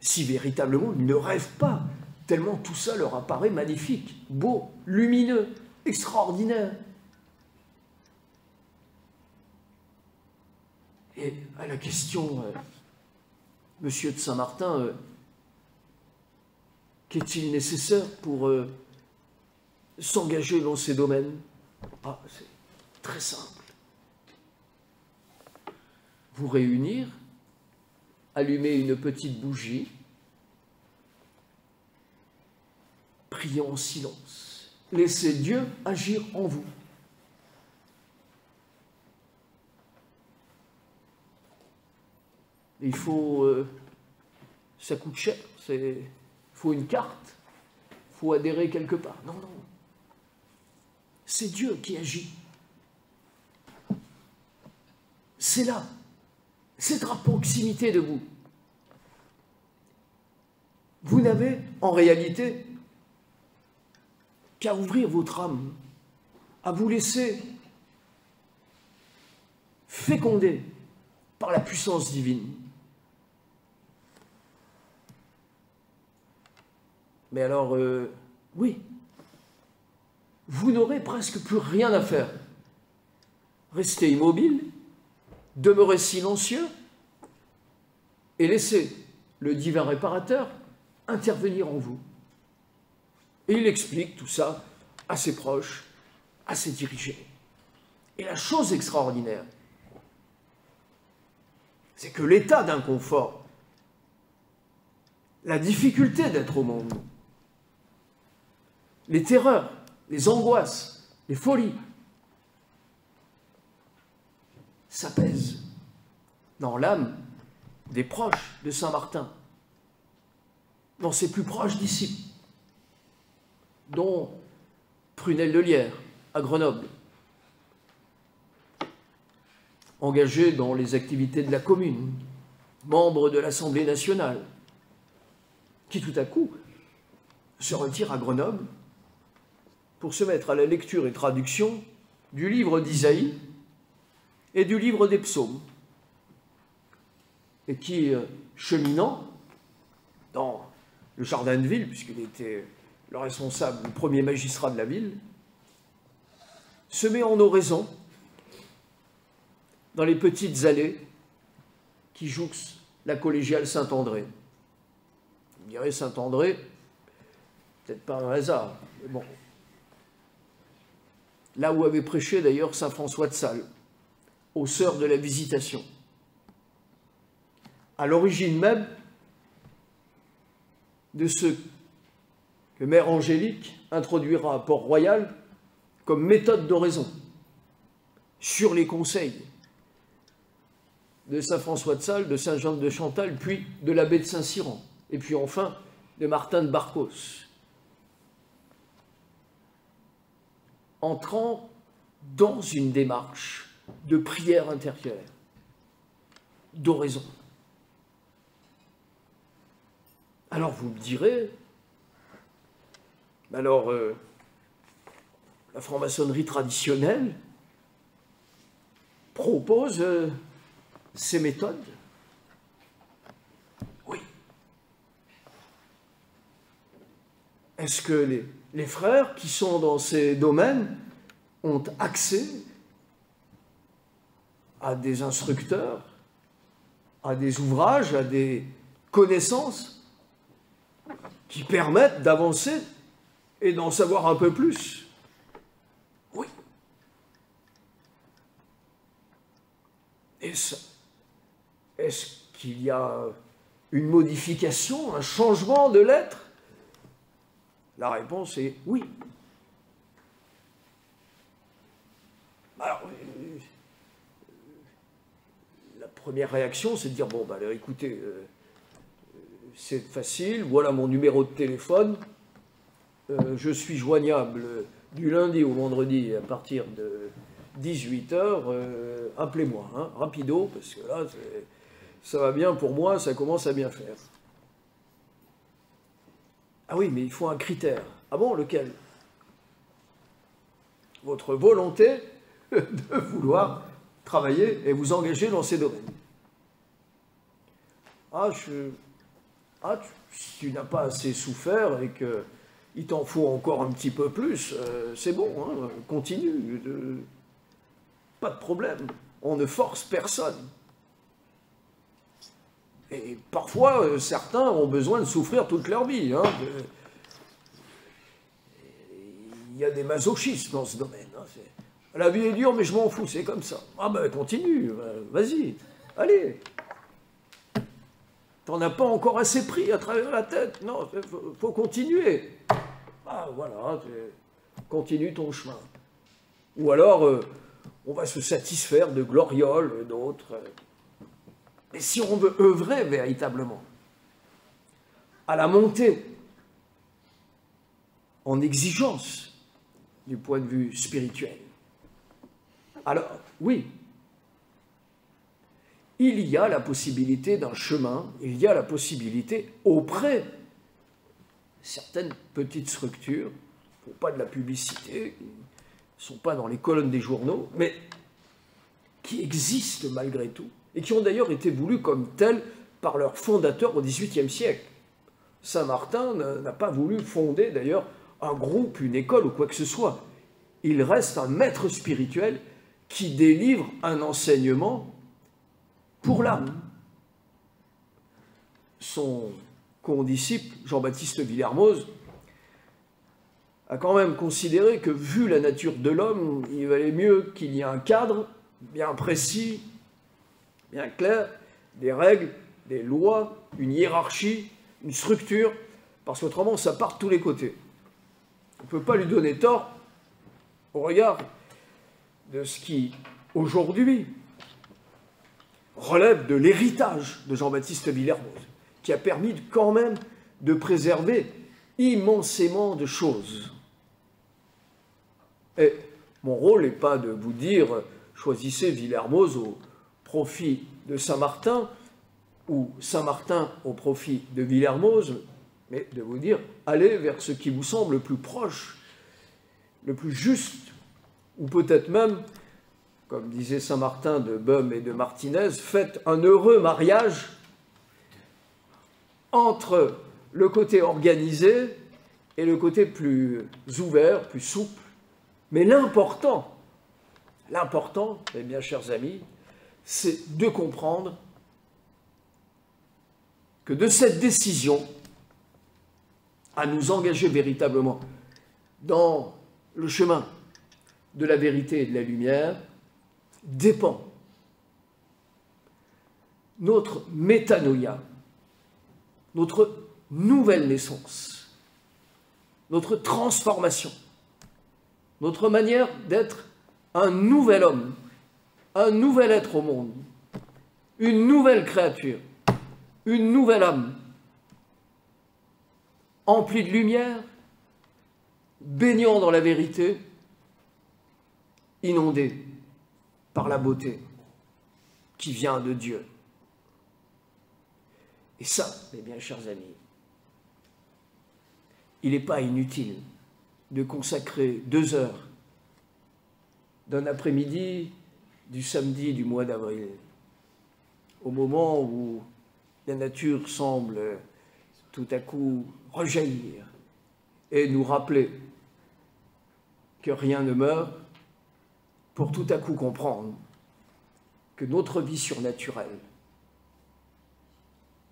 si véritablement ils ne rêvent pas, tellement tout ça leur apparaît magnifique, beau, lumineux, extraordinaire. Et à la question, Monsieur de Saint-Martin, qu'est-il nécessaire pour s'engager dans ces domaines? Ah, c'est très simple. Vous réunir, allumer une petite bougie, prier en silence, laissez Dieu agir en vous. il faut... ça coûte cher, il faut une carte, il faut adhérer quelque part. Non, non. C'est Dieu qui agit. C'est là. C'est à proximité de vous. Vous n'avez, en réalité, qu'à ouvrir votre âme, à vous laisser féconder par la puissance divine. Mais alors, oui, vous n'aurez presque plus rien à faire. Restez immobile, demeurez silencieux et laissez le divin réparateur intervenir en vous. Et il explique tout ça à ses proches, à ses dirigés. Et la chose extraordinaire, c'est que l'état d'inconfort, la difficulté d'être au monde, les terreurs, les angoisses, les folies, s'apaisent dans l'âme des proches de Saint Martin, dans ses plus proches disciples, dont Prunelle de Lierre, à Grenoble, engagé dans les activités de la commune, membre de l'Assemblée nationale, qui tout à coup se retire à Grenoble pour se mettre à la lecture et traduction du livre d'Isaïe et du livre des psaumes, et qui, cheminant dans le jardin de ville, puisqu'il était le responsable, le premier magistrat de la ville, se met en oraison dans les petites allées qui jouxtent la collégiale Saint-André. Vous me direz Saint-André, peut-être pas un hasard, mais bon. Là où avait prêché d'ailleurs saint François de Sales, aux Sœurs de la Visitation. À l'origine même de ce que Mère Angélique introduira à Port-Royal comme méthode d'oraison sur les conseils de saint François de Sales, de saint Jean de Chantal, puis de l'abbé de Saint-Cyran, et puis enfin de Martin de Barcos. Entrant dans une démarche de prière intérieure, d'oraison. Alors vous me direz, alors la franc-maçonnerie traditionnelle propose ces méthodes? Oui. Est-ce que les frères qui sont dans ces domaines ont accès à des instructeurs, à des ouvrages, à des connaissances qui permettent d'avancer et d'en savoir un peu plus? Oui. Est-ce qu'il y a une modification, un changement de l'être? La réponse est oui. Alors, la première réaction, c'est de dire, bon, bah, alors, écoutez, c'est facile, voilà mon numéro de téléphone, je suis joignable du lundi au vendredi à partir de 18h, appelez-moi, hein, rapido, parce que là, ça va bien pour moi, ça commence à bien faire. Ah oui, mais il faut un critère. Ah bon, lequel? Votre volonté de vouloir travailler et vous engager dans ces domaines. Si tu n'as pas assez souffert et qu'il t'en faut encore un petit peu plus, c'est bon, hein, continue. Pas de problème. On ne force personne. Et parfois, certains ont besoin de souffrir toute leur vie. Hein, il y a des masochistes dans ce domaine. Hein, la vie est dure, mais je m'en fous, c'est comme ça. Ah ben, continue, vas-y, allez. T'en as pas encore assez pris à travers la tête. Non, faut continuer. Ah, voilà, continue ton chemin. Ou alors, on va se satisfaire de glorioles, d'autres. Mais si on veut œuvrer véritablement à la montée en exigence du point de vue spirituel, alors oui, il y a la possibilité d'un chemin, il y a la possibilité auprès de certaines petites structures, qui ne font pas de la publicité, qui ne sont pas dans les colonnes des journaux, mais qui existent malgré tout, et qui ont d'ailleurs été voulues comme telles par leurs fondateurs au XVIIIe siècle. Saint-Martin n'a pas voulu fonder d'ailleurs un groupe, une école ou quoi que ce soit. Il reste un maître spirituel qui délivre un enseignement pour l'âme. Son condisciple, Jean-Baptiste Villermoz, a quand même considéré que, vu la nature de l'homme, il valait mieux qu'il y ait un cadre bien précis, bien clair, des règles, des lois, une hiérarchie, une structure, parce qu'autrement, ça part de tous les côtés. On ne peut pas lui donner tort au regard de ce qui, aujourd'hui, relève de l'héritage de Jean-Baptiste Villermoz, qui a permis quand même de préserver immensément de choses. Et mon rôle n'est pas de vous dire « choisissez Villermoz au profit de Saint-Martin » ou Saint-Martin au profit de Villermoz, mais de vous dire « allez vers ce qui vous semble le plus proche, le plus juste » ou peut-être même, comme disait Saint-Martin de Beum et de Martinez, faites un heureux mariage entre le côté organisé et le côté plus ouvert, plus souple. Mais l'important, mes bien chers amis, c'est de comprendre que de cette décision à nous engager véritablement dans le chemin de la vérité et de la lumière dépend notre métanoïa, notre nouvelle naissance, notre transformation, notre manière d'être un nouvel homme, un nouvel être au monde, une nouvelle créature, une nouvelle âme, emplie de lumière, baignant dans la vérité, inondée par la beauté qui vient de Dieu. Et ça, mes bien chers amis, il n'est pas inutile de consacrer 2 heures d'un après-midi du samedi du mois d'avril, au moment où la nature semble tout à coup rejaillir et nous rappeler que rien ne meurt, pour tout à coup comprendre que notre vie surnaturelle,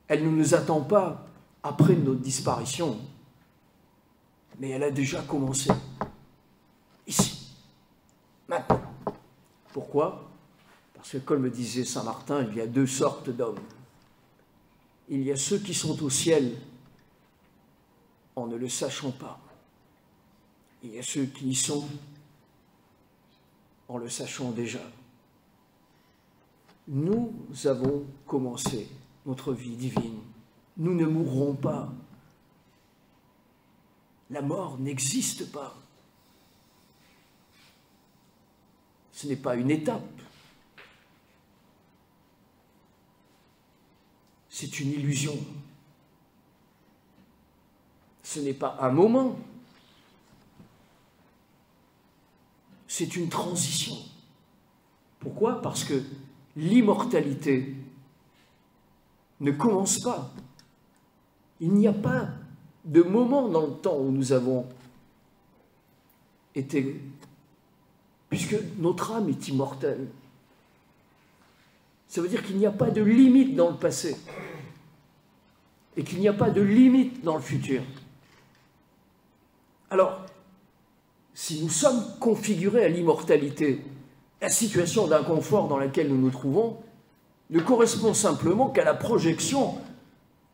elle ne nous attend pas après notre disparition, mais elle a déjà commencé, ici, maintenant. Pourquoi? Parce que, comme le disait Saint Martin, il y a 2 sortes d'hommes. Il y a ceux qui sont au ciel en ne le sachant pas. Il y a ceux qui y sont en le sachant déjà. Nous avons commencé notre vie divine. Nous ne mourrons pas. La mort n'existe pas. Ce n'est pas une étape. C'est une illusion. Ce n'est pas un moment. C'est une transition. Pourquoi? Parce que l'immortalité ne commence pas. Il n'y a pas de moment dans le temps où nous avons été, puisque notre âme est immortelle. Ça veut dire qu'il n'y a pas de limite dans le passé et qu'il n'y a pas de limite dans le futur. Alors, si nous sommes configurés à l'immortalité, la situation d'inconfort dans laquelle nous nous trouvons ne correspond simplement qu'à la projection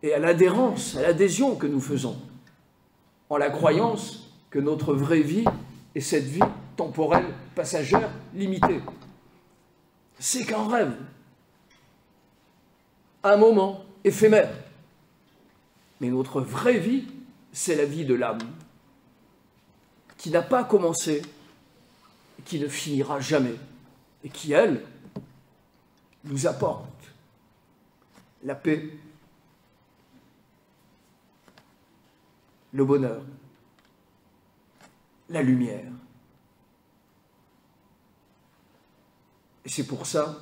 et à l'adhérence, à l'adhésion que nous faisons, en la croyance que notre vraie vie est cette vie temporelle, passagère, limitée. C'est qu'un rêve. un moment éphémère. Mais notre vraie vie, c'est la vie de l'âme, qui n'a pas commencé, qui ne finira jamais, et qui, elle, nous apporte la paix, le bonheur, la lumière. Et c'est pour ça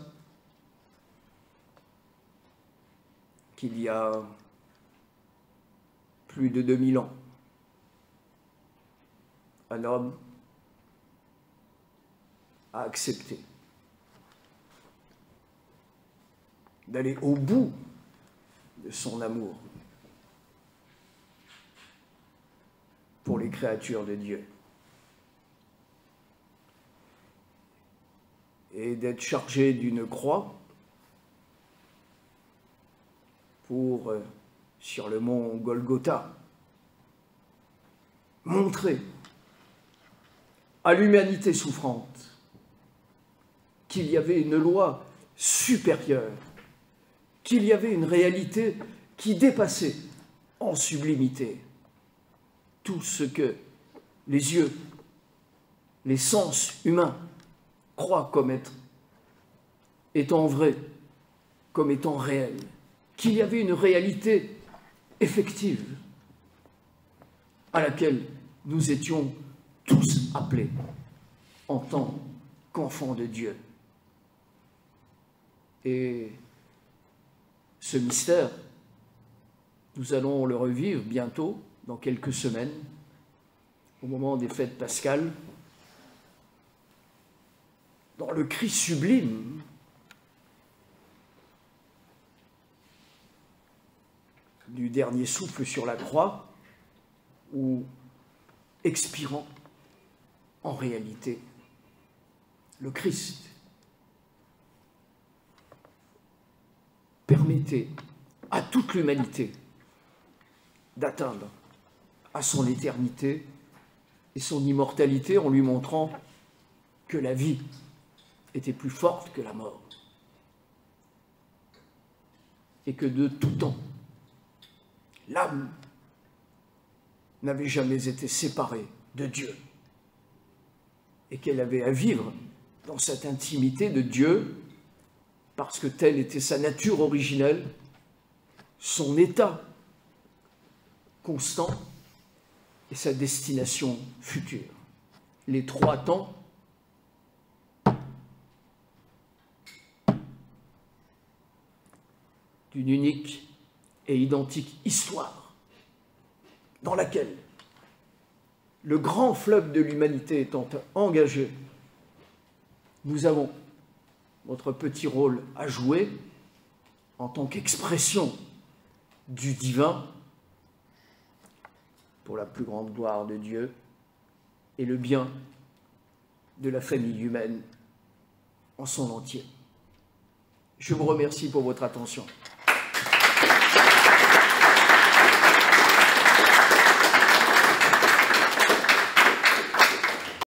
qu'il y a plus de 2000 ans, un homme a accepté d'aller au bout de son amour pour les créatures de Dieu et d'être chargé d'une croix pour, sur le mont Golgotha, montrer à l'humanité souffrante qu'il y avait une loi supérieure, qu'il y avait une réalité qui dépassait en sublimité tout ce que les yeux, les sens humains croient comme étant vrai, comme étant réel, qu'il y avait une réalité effective à laquelle nous étions tous appelés en tant qu'enfants de Dieu. Et ce mystère, nous allons le revivre bientôt, dans quelques semaines, au moment des fêtes pascales, dans le cri sublime du dernier souffle sur la croix, où, expirant, en réalité, le Christ permettait à toute l'humanité d'atteindre à son éternité et son immortalité en lui montrant que la vie était plus forte que la mort et que de tout temps, l'âme n'avait jamais été séparée de Dieu et qu'elle avait à vivre dans cette intimité de Dieu parce que telle était sa nature originelle, son état constant et sa destination future. Les trois temps d'une unique et identique histoire dans laquelle le grand fleuve de l'humanité étant engagé, nous avons notre petit rôle à jouer en tant qu'expression du divin pour la plus grande gloire de Dieu et le bien de la famille humaine en son entier. Je vous remercie pour votre attention.